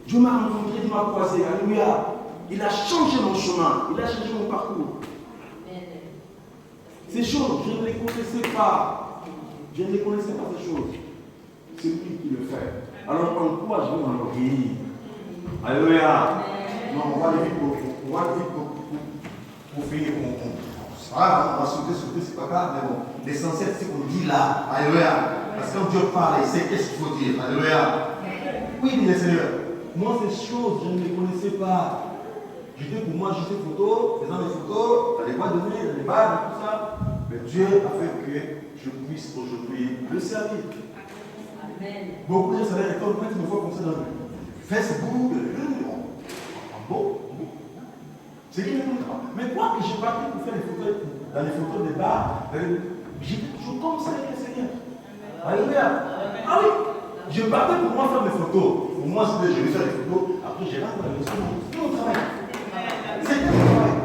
Dieu m'a rencontré, Dieu m'a croisé, alléluia. Il a changé mon chemin, il a changé mon parcours. Ces choses, je ne les connaissais pas. Je ne les connaissais pas, ces choses. C'est lui qui le fait. Alors, en quoi je vais m'enorgueillir? Alléluia. Non, on va aller vite pour finir. On va sauter, c'est pas grave, mais bon. L'essentiel, c'est qu'on dit là. Alléluia. Parce que quand Dieu parle, il sait qu'est-ce qu'il faut dire. Alléluia. Oui, bien Seigneur. Moi, ces choses, je ne les connaissais pas. J'étais pour moi, j'étais photo, faisant des photos, dans les boîtes de nuit, dans les bars, et tout ça. Mais Dieu a fait que je puisse aujourd'hui le servir. Amen. Beaucoup de gens savaient quand ils me voient comme ça dans le Facebook, bon. C'est qui mais quoi que j'ai parti pour faire des photos, dans les photos des bars, j'étais toujours comme ça avec le Seigneur. Alléluia. Ah oui, je partais pour moi faire mes photos. Pour moi, c'était je vais faire des photos. Après, j'ai rentré dans la maison. C'est mon travail. C'est mon travail.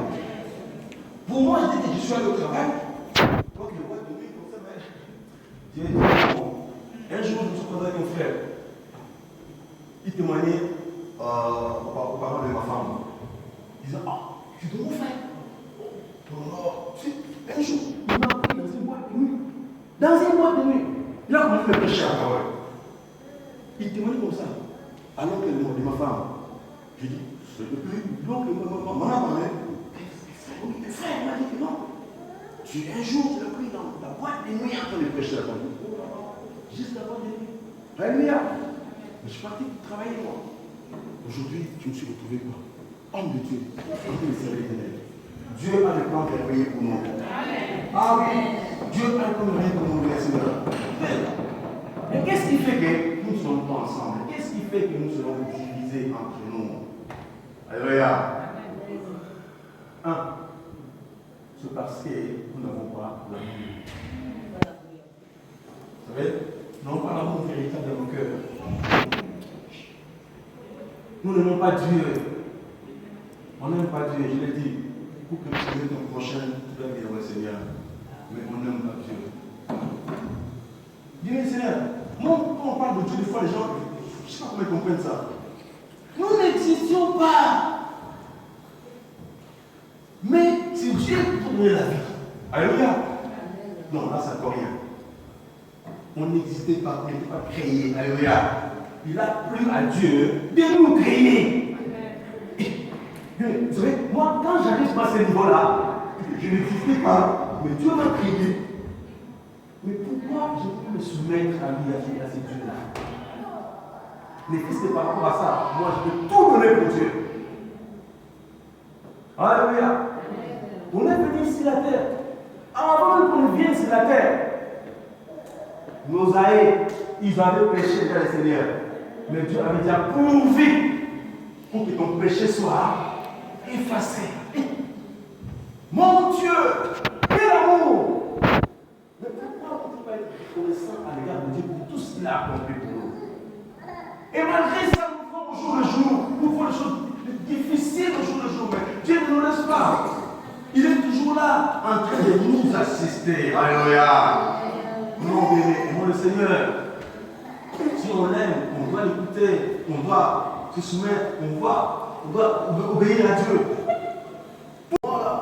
Pour moi, je dis que je suis allé au travail. Donc, le roi de nuit, comme ça, j'ai dit, bon. Un jour, je me suis posé avec un frère. Il témoignait aux parents de ma femme. Il disait, ah, tu es de mon frère. Un jour, il m'a pris dans une boîte de nuit. Dans une boîte de nuit. Il a commencé à me prêcher à la parole. Il témoignait comme ça. Alors que le nom de ma femme, j'ai dit, c'est depuis donc maman a parlé. Mes frères, il m'a dit que non. Un jour, tu l'as pris dans la boîte de nuit en train de prêcher à la parole. Juste la boîte de nuit. Alléluia. Mais je suis parti travailler moi. Aujourd'hui, je me suis retrouvé quoi? Homme de Dieu. Dieu a le plan merveilleux pour nous. Ah oui, Dieu a le plan merveilleux pour nous, les Seigneur. Mais qu'est-ce qui fait que nous ne sommes pas ensemble? Qu'est-ce qui fait que nous serons divisés entre nous? Alléluia. Un, c'est parce que nous n'avons pas l'amour. Vous savez, nous n'avons pas l'amour véritable dans nos cœurs. Nous n'aimons pas Dieu. On n'aime pas Dieu, je l'ai dit. Pour que tu aimes ton prochain, tu dois dire au Seigneur. Mais on n'aime pas Dieu. Dis-moi, Seigneur, quand on parle de Dieu, des fois les gens, je ne sais pas comment ils comprennent ça. Nous n'existions pas. Mais c'est Dieu qui nous donne la vie. Alléluia. Non, là, c'est encore rien. On n'existait pas, on n'était pas créé. Alléluia. il a plu à Dieu de nous créer. Vous savez, moi, quand j'arrive à ce niveau-là, je n'existais pas, mais Dieu m'a créé. Mais pourquoi je peux me soumettre à lui, à ces dieux-là? N'existe par rapport à ça. Moi, je peux tout donner pour Dieu. Alléluia. On est venu sur la terre. Avant qu'on vienne sur la terre, nos aïeux, ils avaient péché vers le Seigneur. Mais Dieu avait déjà pourvu pour que ton péché soit effacé. Mon Dieu, quel amour! Mais pourquoi on ne peut pas être reconnaissant à l'égard de Dieu pour tout ce qu'il a accompli pour nous? Et malgré ça, nous faisons au jour le jour, nous faisons des choses difficiles au jour le jour, mais Dieu ne nous laisse pas. Il est toujours là, en train de nous assister. Alléluia. Non, mais aimons le Seigneur. Si on l'aime, on doit l'écouter, on doit se soumettre, on doit obéir à Dieu. Voilà.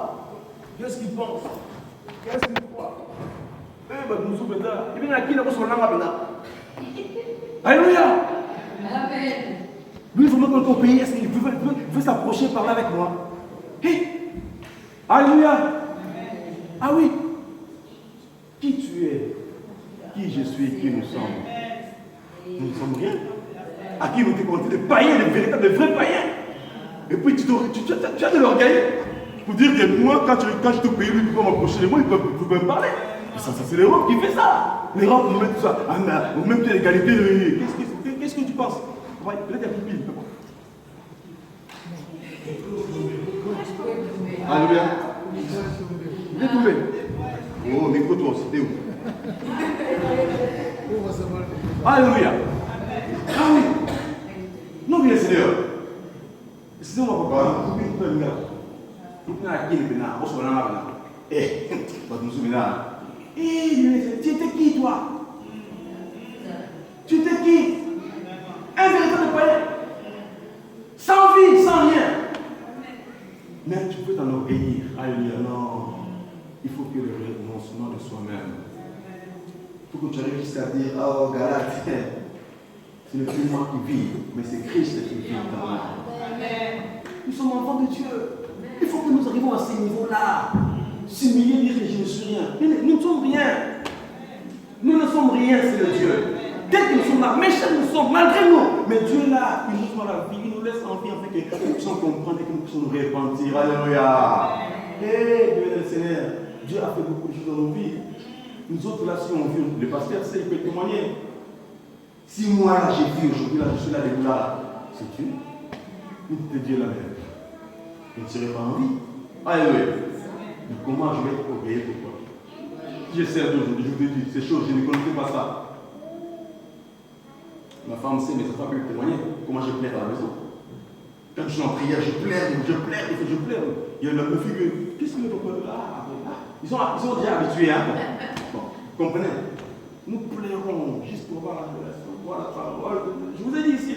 Qu'est-ce qu'il pense? Qu'est-ce qu'il croit? Eh ben, nous sommes là. Il vient à qui nous sommes là maintenant? Alléluia. Amen. Lui, il faut même qu'on paye. Est-ce qu'il veut s'approcher, parler avec moi? Hey. Alléluia. Ah oui. Qui tu es? Qui je suis? Qui nous sommes? Nous ne sommes rien. À qui nous te compté des païens, des véritables, des vrais païens? Et puis tu as de l'orgueil pour dire que moi, quand je te paye, lui, il peut m'approcher de moi, il peut me parler. Ça c'est l'Europe qui fait ça. L'Europe nous met tout ça. On met l'égalité. Qu'est-ce que tu penses? Peut-être un peu pile. Alléluia. Il est tombé. Oh, micro-toi, c'était où? Alléluia. Ah oui. Non, bien Seigneur. Sinon, on va pas. Tu étais qui, toi? Tu étais qui? Un véritable païen. Sans vie, sans rien. Mais tu peux t'enorgueillir. Alléluia. Non. Il faut que le renoncement de soi-même. Il faut que tu arrives jusqu'à dire, oh Galate, ce n'est plus moi qui vis, mais c'est Christ qui vit dans moi. Nous sommes enfants de Dieu. Il faut que nous arrivions à ces niveaux-là. S'humilier, dire que je ne suis rien. Nous ne sommes rien. Nous ne sommes rien, c'est le Dieu. Dès que nous sommes là, méchants nous sommes, malgré nous. Mais Dieu est là, il nous donne la vie, il nous laisse en vie afin que nous puissions comprendre et que nous puissions nous repentir. Alléluia. Dieu est le Seigneur. Dieu a fait beaucoup de choses dans nos vies. Nous autres là, si on vit, le pasteur sait, il peut témoigner. Si moi là j'ai vu aujourd'hui, là je suis là, c'est Dieu. Il te dit la même. Je ne serai pas en vie. Alléluia. Mais comment je vais être obéi pour toi? Je sers d'aujourd'hui, je vous ai dit, ces choses, je ne connaissais pas ça. Ma femme sait, mais sa femme peut témoigner comment je plaire à la maison. Quand je suis en prière, je plaire. Il y en a une figure. Qu'est-ce que le papa là? Ils sont déjà habitués, hein? Bon, comprenez? Nous plairons juste pour voir la relation, voir la parole. Je vous ai dit ici,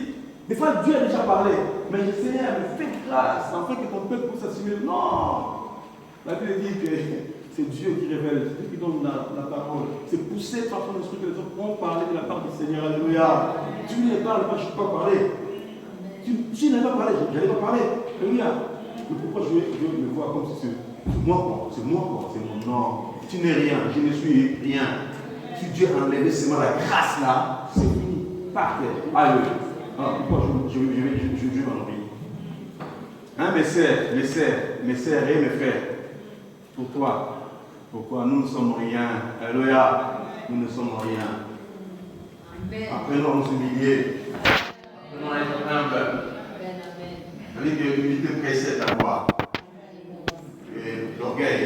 des fois Dieu a déjà parlé, mais le Seigneur me fait grâce afin que ton peuple puisse s'assimiler. Non! La Bible dit que c'est Dieu qui révèle, c'est Dieu qui donne la parole. C'est poussé par son esprit que les hommes vont parler de la part du Seigneur. Alléluia. Tu ne parles pas, je ne peux pas parler. Tu n'as pas parlé, je n'allais pas parler. Alléluia. Mais pourquoi je me vois comme si c'est moi, c'est mon nom. Tu n'es rien, je ne suis rien. Si Dieu a enlevé seulement la grâce là, c'est fini. Par terre. Alléluia. Alors pourquoi je vais m'en oublier? Hein, mes sœurs et mes frères, pourquoi nous ne sommes rien? Alléluia. Nous ne sommes rien. Apprenons à nous humilier. Apprenons à être humbles. Avec de l'humilité précède d'avoir. L'orgueil.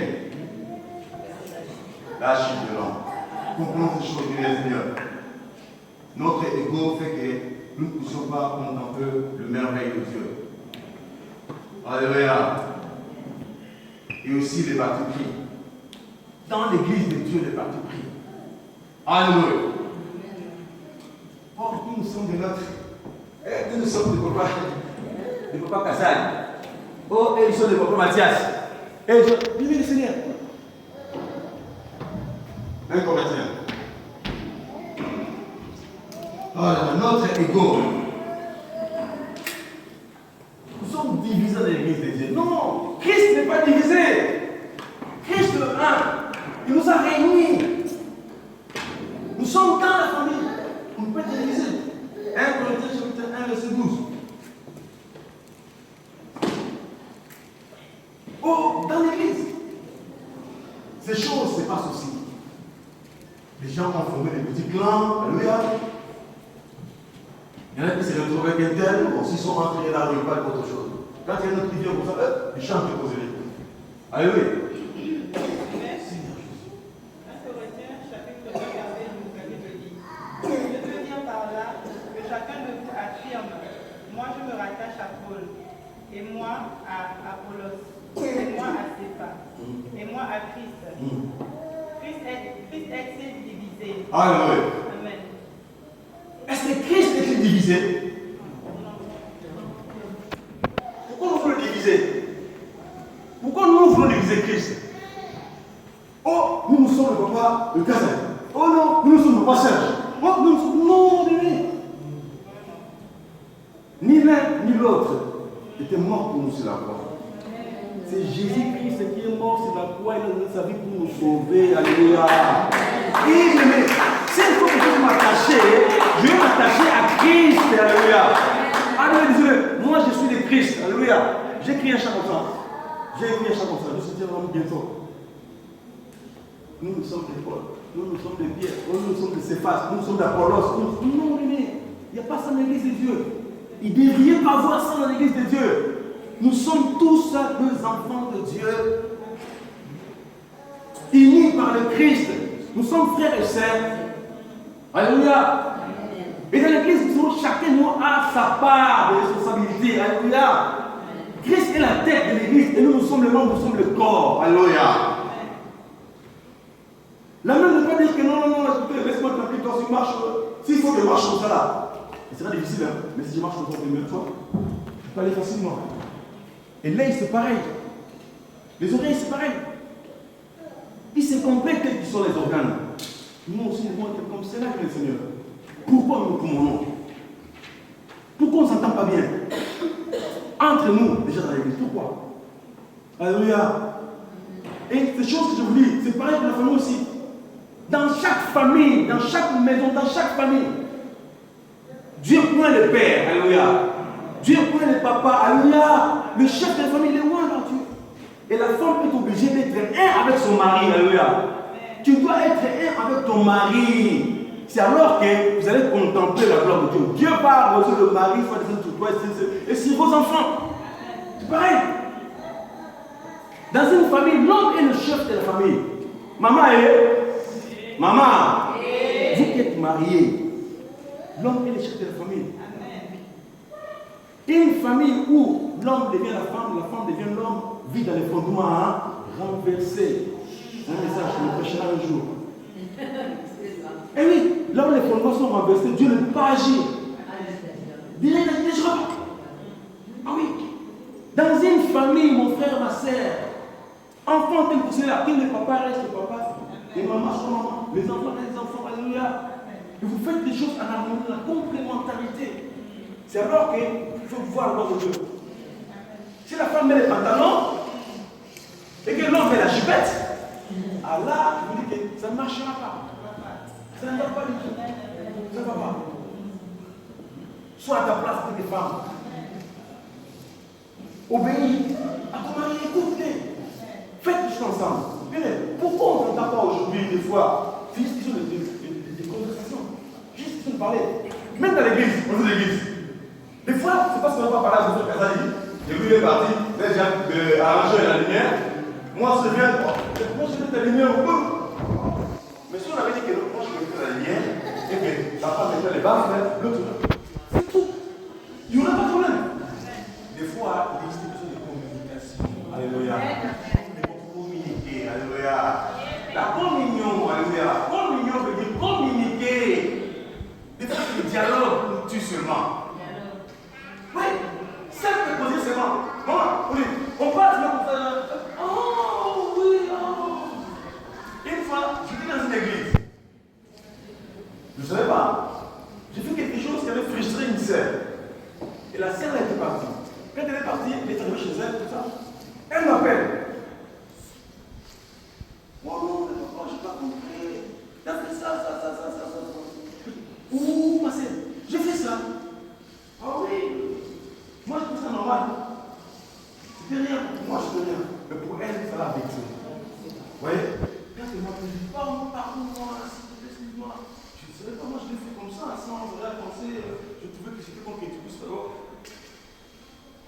La chute de l'homme. Comprenons ces choses, Seigneur. Notre ego fait que nous ne puissions pas contempler le merveille de Dieu. Alléluia. Et aussi les partis pris. Dans l'église de Dieu, les partis pris. Alléluia. Oh, nous sommes de notre. Nous sommes de papa Kassal. Oh, et ils sont de papa Mathias. Et je. Vive le Seigneur. Un Corinthien. Oh, notre être égaux. Nous sommes divisés dans l'église de Dieu. Non, Christ n'est pas divisé. Christ le un, il nous a réunis. Nous sommes dans la famille. On ne peut pas être divisé. 1 Corinthiens chapitre 1, verset 12. Oh, dans l'église, ces choses se passent aussi. Les gens ont formé des petits clans, alléluia. Il y en a qui se retrouvent avec un tel, ou s'ils sont entrés dans la rue, pas autre chose. Quand il y a un autre qui vient comme ça, ils chantent de causerie. Alléluia. 1 Corinthiens chapitre 2, verset 12, la Bible dit: je veux dire par là que chacun de vous affirme: moi je me rattache à Paul, et moi à Apollos, et moi à Stéphane, et moi à Christ. Christ est-il divisé? Alléluia. Amen. Est-ce que Christ est divisé? Pourquoi nous voulons le diviser? Pourquoi nous voulons diviser Christ? Oh, nous sommes le papa, le cousin. Oh non, nous sommes le papa Serge. Oh, nous sommes. Non, ni l'un ni l'autre était mort pour nous sur la croix. C'est Jésus-Christ qui est mort sur la croix, il a donné sa vie pour nous sauver. Alléluia. Et mais s'il faut que je m'attache, je vais m'attacher à Christ. Alléluia. Alléluia. Moi je suis de Christ. Alléluia. J'ai écrit un chant comme ça. Je soutiens vraiment bientôt. Nous sommes de Paul. Nous sommes de Pierre. Nous sommes de Céphas. Nous sommes d'Apollos. Non, il n'y a pas ça dans l'église de Dieu. Il ne devrait pas avoir ça dans l'église de Dieu. Nous sommes tous deux enfants de Dieu, unis par le Christ. Nous sommes frères et sœurs. Alléluia. Et dans l'église, chacun de nous a sa part de responsabilité. Alléluia. Christ est la tête de l'église et nous sommes le membre, nous sommes le corps. Alléluia. La main ne peut pas dire que non, laisse-moi tranquille, toi tu marches. S'il faut que je marche comme ça là, ce sera difficile, hein? Mais si je marche comme ça, première fois, je peux aller facilement. Et l'œil, c'est pareil. Les oreilles, c'est pareil. Il se complète quels que sont les organes. Nous aussi, nous devons être comme c'est là que le Seigneur. Pourquoi nous nous commandons? Pourquoi on ne s'entend pas bien? Entre nous, déjà dans l'église. Pourquoi? Alléluia. Et ces choses que je vous dis, c'est pareil pour la famille aussi. Dans chaque famille, dans chaque maison, dans chaque famille, Dieu point le Père. Alléluia. Dieu point le papa. Alléluia. Le chef de la famille, il est loin dans Dieu. Et la femme est obligée d'être un avec son mari. Alléluia. Tu dois être un avec ton mari. C'est alors que vous allez contempler la gloire de Dieu. Dieu va reçu le mari, soit descendre sur toi et sur vos enfants. C'est pareil. Dans une famille, l'homme est le chef de la famille. Maman vous qui êtes mariés, l'homme est le chef de la famille. Une famille où l'homme devient la femme devient l'homme, vit dans les fondements renversés. Un message que nous prêchera un jour. Et oui, là où les fondements sont renversés, Dieu ne peut pas agir. Direct, il ne pas. Ah oui. Dans une famille, mon frère, ma soeur, enfant tel que c'est là, que le papa reste le papa, et maman soit maman, les enfants restent les enfants, alléluia. Et vous faites des choses en harmonie, la complémentarité. C'est alors qu'il faut voir le de Dieu. Si la femme met les pantalons et que l'homme met la chupette, Allah vous dit que ça ne marchera pas. Ça ne va pas du tout. Ça ne va pas. Sois à ta place pour des femmes. Obéis à ton mari, écoute-les. Faites tout ça ensemble. Pourquoi on n'entend pas aujourd'hui des fois juste question de conversation, juste question de parler. Même dans l'église, on dit l'église. Des fois, c'est parce qu'on ne va pas parler à ce Kazali. Et lui, il est parti, les gens arranger la lumière. Moi, je viens de la lumière un peu. Mais si on avait dit que moi, je mettais la lumière, et que la femme mettait les bases, l'autre, c'est tout. Il n'y aura pas de problème. Des fois, il existe des questions de communication. Alléluia. Il faut communiquer. Alléluia. La communion, alléluia. Communion veut dire communiquer. Des fois, c'est le dialogue nous tue seulement. Oui, ça peut poser seulement. Maman, on passe là pour faire. Oh oui, oh. Une fois, j'étais dans une église. Je ne savais pas. J'ai fait quelque chose qui avait partie, elle est arrivée chez elle, tout ça. Elle m'appelle. Oh non, papa, je n'ai pas compris. Tu as fait ça. Ouh, ma sœur, j'ai fait ça. Ah oui. Moi, je trouve ça normal. C'était rien pour moi, je ne rien. Mais pour elle, ça l'a vécu. Vous voyez? Quand elle m'a dit, pardonne-moi, s'il te plaît, excuse-moi. Je ne savais pas, moi, je l'ai fait comme ça, sans rien penser. Je trouvais que c'était comme que tu puisses faire.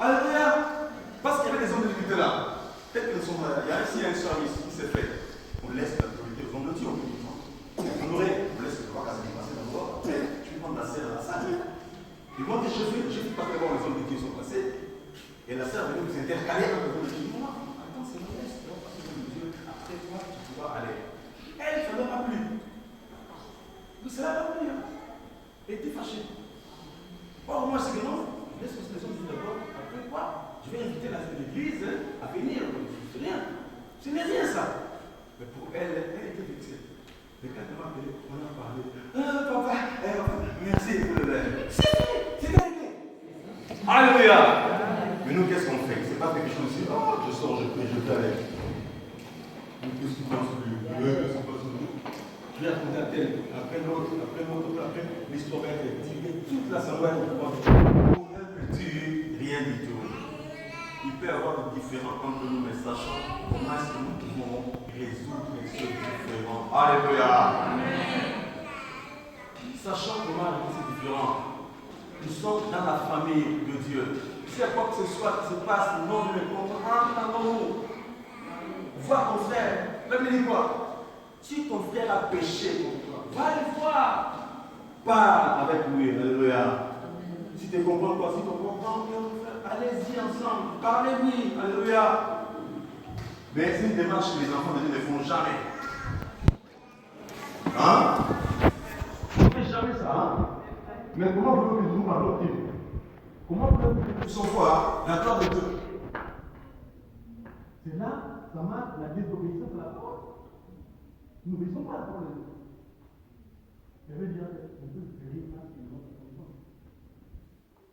Alléluia. Parce qu'il y avait des hommes de dignité là. Peut-être qu'ils sont là. Il y a ici un service qui s'est fait. On laisse l'autorité aux hommes de Dieu. On laisse le droit à se passer d'abord. Après, tu prends ta sœur à la salle. Et moi, que je fais pas d'abord les hommes de Dieu sont passés. Et la sœur venait nous intercaler dans le Dieu. Non, attends, c'est modeste. Tu vas passer dans le Dieu. Après toi, tu pourras aller. Elle, ça ne l'a pas plu. Ça ne l'a pas plu. Elle était fâchée. Or, moi, c'est que non. Laisse les hommes de Dieu d'abord. Après quoi, je vais inviter la sœur de l'église à venir. C'est rien. Ce n'est rien ça. Mais pour elle, elle était vexée. Mais quand elle m'a appelé, on a parlé. Papa, merci. C'est réglé. Alléluia. Mais nous, qu'est-ce qu'on fait? C'est pas quelque chose aussi. Oh, je sors, je prie, je fais avec. Qu'est-ce qui passe sur lui? Qu'est-ce qui passe sur lui? Je vais raconter à tel, après l'autre, après l'histoire va être tirée. Toute la semaine, pour un petit, rien du tout. Il peut y avoir des différends entre nous, mais sachant comment est-ce que nous pouvons résoudre ce différend. Alléluia. Sachant comment résoudre ces différends. Nous sommes dans la famille de Dieu. Si à quoi que ce soit qui se passe, non, nous ne comprenons nous. Vois ton frère. Même dis quoi? Si ton frère a péché contre toi, va le voir. Parle avec lui. Alléluia. Si tu comprends quoi, si tu comprends, allez-y ensemble. Parlez-lui. Alléluia. Mais c'est une démarche que les enfants de Dieu ne font jamais. Hein? On ne fait jamais ça. Hein? Mais comment voulez-vous que nous l'adoptions? Comment voulez-vous que nous puissions voir la gloire de Dieu? C'est là, ça marque la désobéissance à la parole. Nous n'obéissons pas à la parole de Dieu. Je veux dire, on peut vérifier ça sur notre conscience.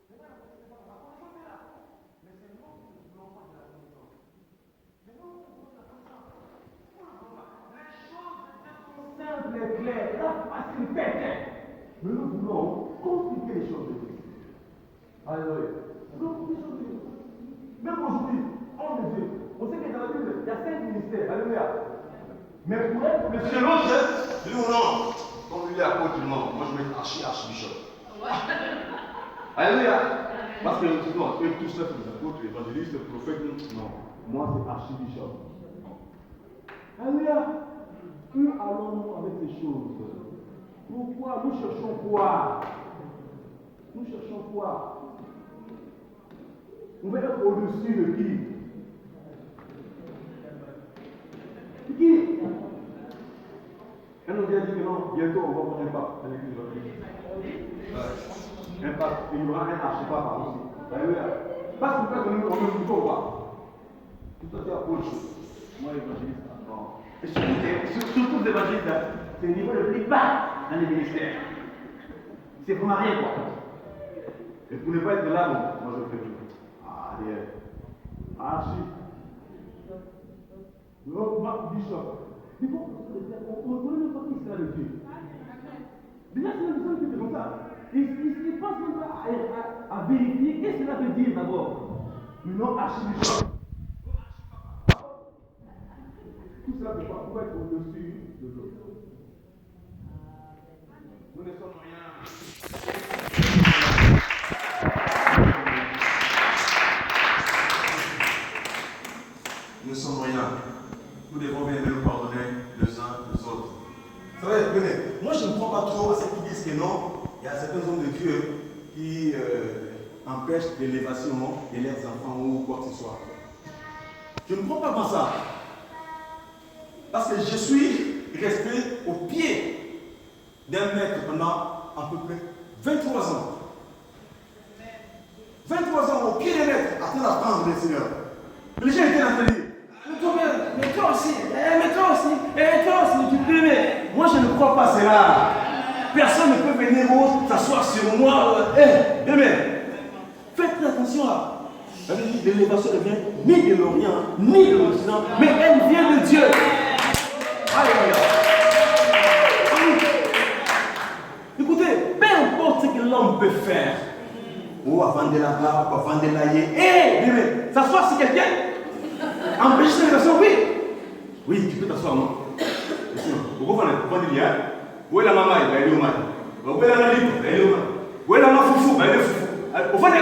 C'est là, la conscience est là. Mais c'est nous qui ne voulons pas de la conscience. C'est nous qui voulons de la conscience. Les choses de Dieu sont simples et claires. La facilité. Mais nous voulons compliquer les choses de Dieu. Alléluia. Nous voulons compliquer les choses de Dieu. Même aujourd'hui, homme de Dieu, on sait que dans la Bible, il y a 5 ministères. Alléluia. Mais pour être le seul autre, lui ou non, comme lui est apôtre, non. Moi je vais être archbishop. Alléluia. Parce que non, tu es tout seul, les apôtres, l'évangéliste, le prophète, non. Moi c'est archbishop. Alléluia. Où allons-nous avec ces choses? Pourquoi? Nous cherchons quoi? Nous cherchons quoi? On veut être au-dessus de qui? De qui? Elle nous a dit que non, bientôt on va faire un pape. Un pape, il y aura un archipapa aussi. Alléluia. Parce que nous ne pouvons pas. Tout à fait à autre chose. Moi, l'évangéliste, non. Et surtout l'évangéliste, c'est le niveau le plus bas dans les ministères. C'est pour marier quoi. Et pour ne pas être là, bon, moi je fais tout. Ah, derrière. Archi. Notre bishop. Mais bon, on ne connaît même pas qui sera le Dieu. Déjà, c'est la personne qui fait comme ça. Il ne passe même pas à vérifier qu'est-ce que cela veut dire d'abord. Le nom archibishop. Tout cela peut pas être au-dessus de l'autre. Nous ne sommes rien. Nous ne sommes rien. Nous devons bien nous pardonner les uns les autres. Vous savez, venez, moi je ne crois pas trop à ceux qui disent que non, il y a certains hommes de Dieu qui empêchent l'élévation de leurs enfants ou quoi que ce soit. Je ne crois pas dans ça. Parce que je suis resté au pied d'un maître pendant à peu près 23 ans. 23 ans au pied d'un maître, après d'apprendre le Seigneur. Les gens étaient en train de dire, mais toi aussi, tu peux aimer. Moi je ne crois pas cela. Personne ne peut venir s'asseoir sur moi. Amen. Faites attention là. L'élévation ne vient ni de l'Orient, ni de l'Occident, mais elle vient de Dieu. Alléluia. Écoutez, peu importe ce que l'homme peut faire, avant de la barre, avant de l'ailler, s'asseoir sur quelqu'un, empêcher l'élévation, oui. Oui, tu peux t'asseoir, non? Pourquoi on est là? Où est la maman? Elle est au mal. Où est la nalique? Elle est au mal. Où est la maman foufou? Elle est foufou. Au fond, là,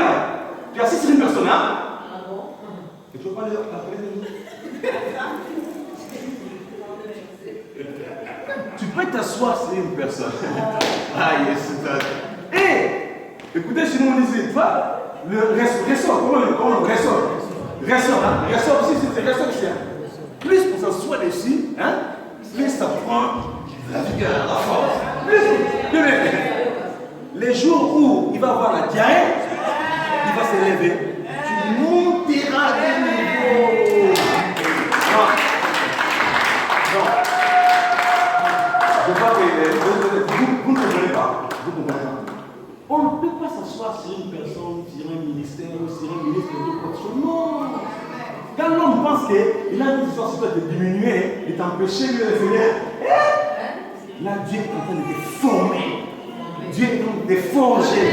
tu assistes sur une personne, hein? Et tu veux pas les Tu peux t'asseoir sur une personne. Ah, yes, c'est ça. Et, écoutez, si nous on disait, tu vois, le ressort, comment le ressort, hein? Ressort aussi, c'est ressort ici. Plus on s'assoit dessus, hein? Plus ça prend la vigueur, la force. Plus, les jours où il va avoir la diarrhée, il va se lever, tu monteras de nouveau. Non. Je crois que vous ne comprenez pas. Vous comprenez pas. On ne peut pas s'asseoir sur une personne, sur un ministère ou sur un ministre de quoi que ce soit. Non. Quand l'homme pense qu'il a une histoire de te diminuer et t'empêcher de le Seigneur, là Dieu est en train de te former. Dieu est en train de te forger.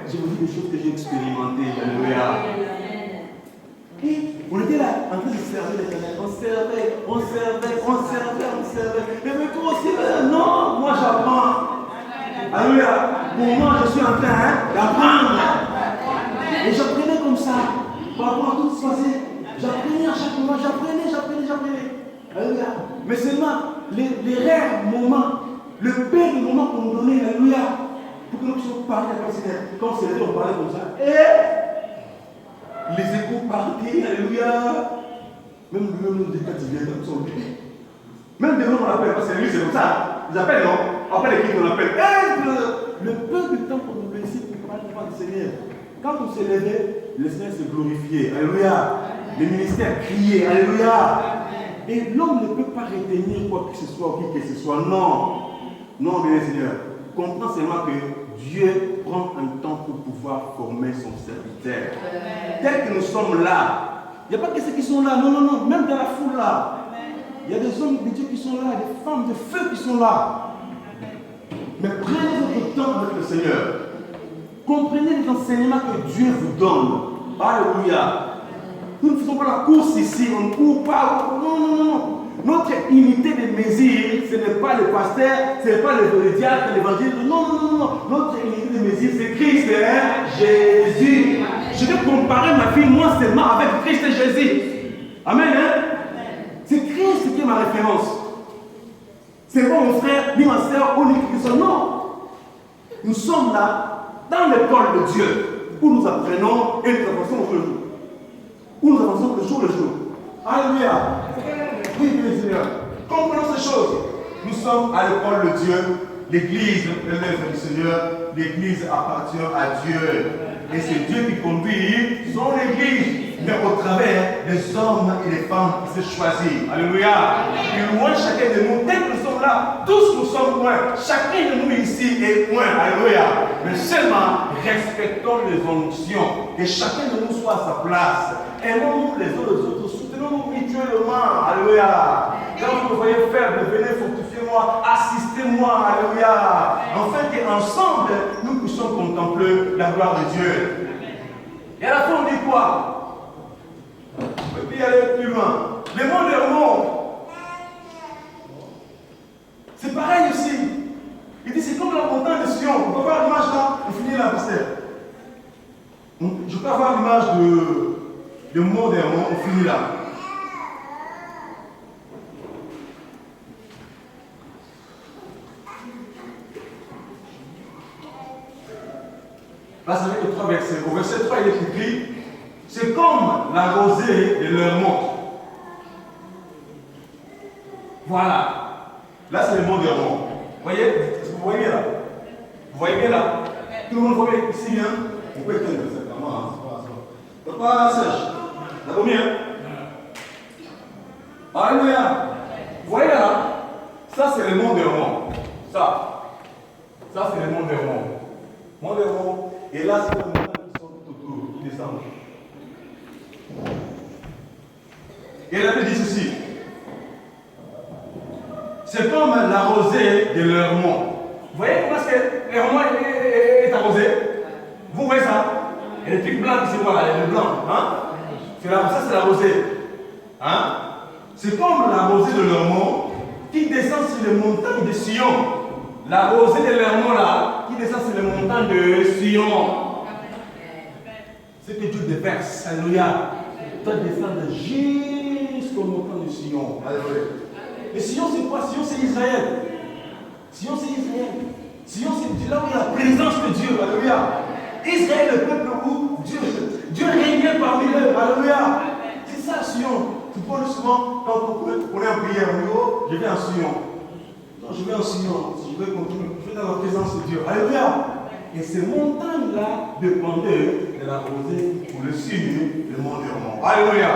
Je vous dis des choses que j'ai expérimentées. Alléluia. Et on était là en train de servir l'Éternel. On servait. Mais toi aussi, non, moi j'apprends. Alléluia. Pour moi, je suis en train d'apprendre. Et j'apprenais comme ça. Par rapport à tout ce qui se passait. J'apprenais à chaque moment. J'apprenais. Alléluia. Mais seulement, les rares moments, le peu de moments qu'on nous donnait, alléluia, pour que nous puissions parler à la Seigneur. Quand on s'est levé, on parlait comme ça. Et les échos partaient, alléluia. Même nous dit quand ils viennent, nous sommes obligés. Même des gens on appelle, parce que lui c'est comme ça. Ils appellent, non? Après l'équipe, on appelle. Le peu de temps qu'on nous laissait pour parler devant le Seigneur. Quand on s'est levé, le Seigneur s'est glorifié. Alléluia. Les ministères criaient. Alléluia. Et l'homme ne peut pas retenir quoi que ce soit, qui que ce soit. Non. Non, bien Seigneur. Comprends seulement que Dieu prend un temps pour pouvoir former son serviteur. Tel que nous sommes là, il n'y a pas que ceux qui sont là. Non. Même dans la foule là. Il y a des hommes de Dieu qui sont là, des femmes de feu qui sont là. Mais prenez votre temps avec le Seigneur. Comprenez les enseignements que Dieu vous donne. Alléluia. Nous ne faisons pas la course ici, on ne court pas. Non. Notre unité de mesure, ce n'est pas le pasteur, ce n'est pas le diacre, l'évangile. Non. Notre unité de mesure, c'est Christ, Jésus. Je vais comparer ma vie, moi seulement, avec Christ et Jésus. Amen, hein? C'est Christ qui est ma référence. C'est pas mon frère, ni ma soeur, ou ni Christ. Non. Nous sommes là, dans l'école de Dieu, où nous apprenons et nous avançons au jour le jour. Où nous avançons le jour le jour. Alléluia. Oui, bien Seigneur. Comprenons ces choses. Nous sommes à l'école de Dieu. L'église est l'œuvre du Seigneur. L'église appartient à Dieu. Et c'est Dieu qui conduit son église. Mais au travers des hommes et des femmes qui se choisissent. Alléluia. Et loin chacun de nous, dès que nous sommes là, tous nous sommes loin. Chacun de nous ici est loin. Alléluia. Mais seulement respectons les onctions. Que chacun de nous soit à sa place. Aimons-nous les autres. Soutenons-nous mutuellement. Alléluia. Quand vous me voyez faible, venez fortifiez-moi, assistez-moi. Alléluia. Afin qu'ensemble, nous puissions contempler la gloire de Dieu. Et à la fin, on dit quoi? Et puis aller plus loin. Le monde est au monde. C'est pareil aussi. Il dit c'est comme la montagne de Sion. On peut voir l'image là. On finit là, pasteur. Je peux avoir l'image de monde et un monde. On finit là. Là, c'est avec les 3 versets. Au verset 3, il est écrit. C'est comme la rosée de leur monde. Voilà. Là, c'est le monde des mondes. Vous voyez là? Vous voyez bien là? Tout le monde voit bien ici, hein? On peut éteindre ça. C'est pas sèche. Ça va bien? Alléluia. Vous voyez là? Ça, c'est le monde des mondes. Ça, c'est le monde des mondes. Monde des mondes. Et là, c'est le monde qui sont tout autour, qui descendent. Et la Bible dit ceci. C'est comme la rosée de l'Hermont. Vous voyez comment est-ce que l'Hermont est arrosé? Vous voyez ça? Et les trucs blancs qui se voient là, les blancs. Hein? Ça, c'est la rosée. Hein? C'est comme la rosée de l'Hermont qui descend sur les montagnes de Sion. La rosée de l'Hermont là, qui descend sur les montagnes de Sion. C'est que Dieu déverse. Alléluia. Toi descendre jusqu'au montant de Sion. Alléluia. Et Sion c'est quoi? Sion c'est Israël. Sion c'est Israël. Sion c'est là où il y a la présence de Dieu. Alléluia. Israël, le peuple où Dieu régnait parmi eux. Alléluia. C'est ça Sion. Tu parles souvent quand on est en prière. On dit, oh, je vais en Sion. Non, je vais en Sion. Je vais continuer. Je vais dans la présence de Dieu. Alléluia. Et ces montagnes-là dépendaient de la rosée pour le signe du mont Hermon. Alléluia.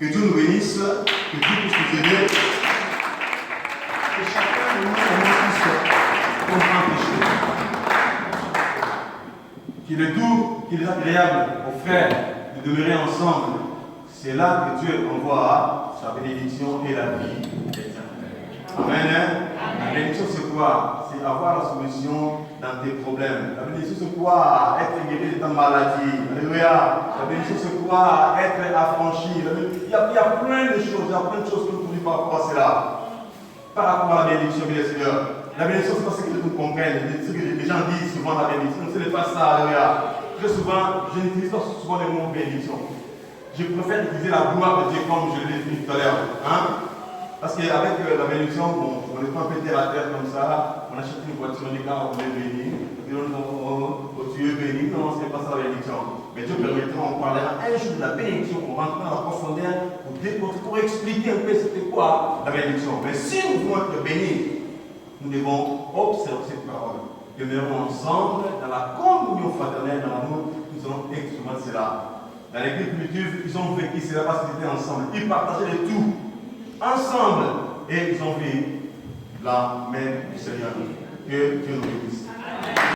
Que Dieu nous bénisse. Que Dieu puisse nous aider. Que chacun de nous puisse comprendre les choses. Qu'il est doux, qu'il est agréable aux frères de demeurer ensemble. C'est là que Dieu envoie sa bénédiction et la vie éternelle. Amen. La bénédiction c'est quoi? C'est avoir la solution dans tes problèmes. La bénédiction c'est quoi? Être guéri de ta maladie. Alléluia. La bénédiction c'est quoi? Être affranchi. Il y a plein de choses, que nous pouvons par rapport à cela. Par rapport à la bénédiction, bien sûr. La bénédiction c'est pas ce que nous comprennent. Ce que les gens disent souvent la bénédiction, ce n'est pas ça. Alléluia. Très souvent, je n'utilise pas souvent le mot bénédiction. Je préfère utiliser la gloire de Dieu comme je l'ai dit tout à l'heure. Hein? Parce qu'avec la bénédiction, on est pas un peu terre à terre comme ça, on achète une voiture, on dit là, on est béni, tu es béni, non, c'est pas ça la bénédiction. Mais Dieu permettra, on parlera un jour de la bénédiction, on rentrera dans la profondeur pour expliquer un peu c'était quoi la bénédiction. Mais si nous voulons être bénis, nous devons observer cette parole. Demeurons ensemble dans la communion fraternelle, dans l'amour, nous allons expérimenter cela. Dans l'église primitive, ils ont vécu cela parce qu'ils étaient ensemble. Ils partageaient le tout. Ensemble. Et ils ont fait la main du Seigneur. Que Dieu nous bénisse.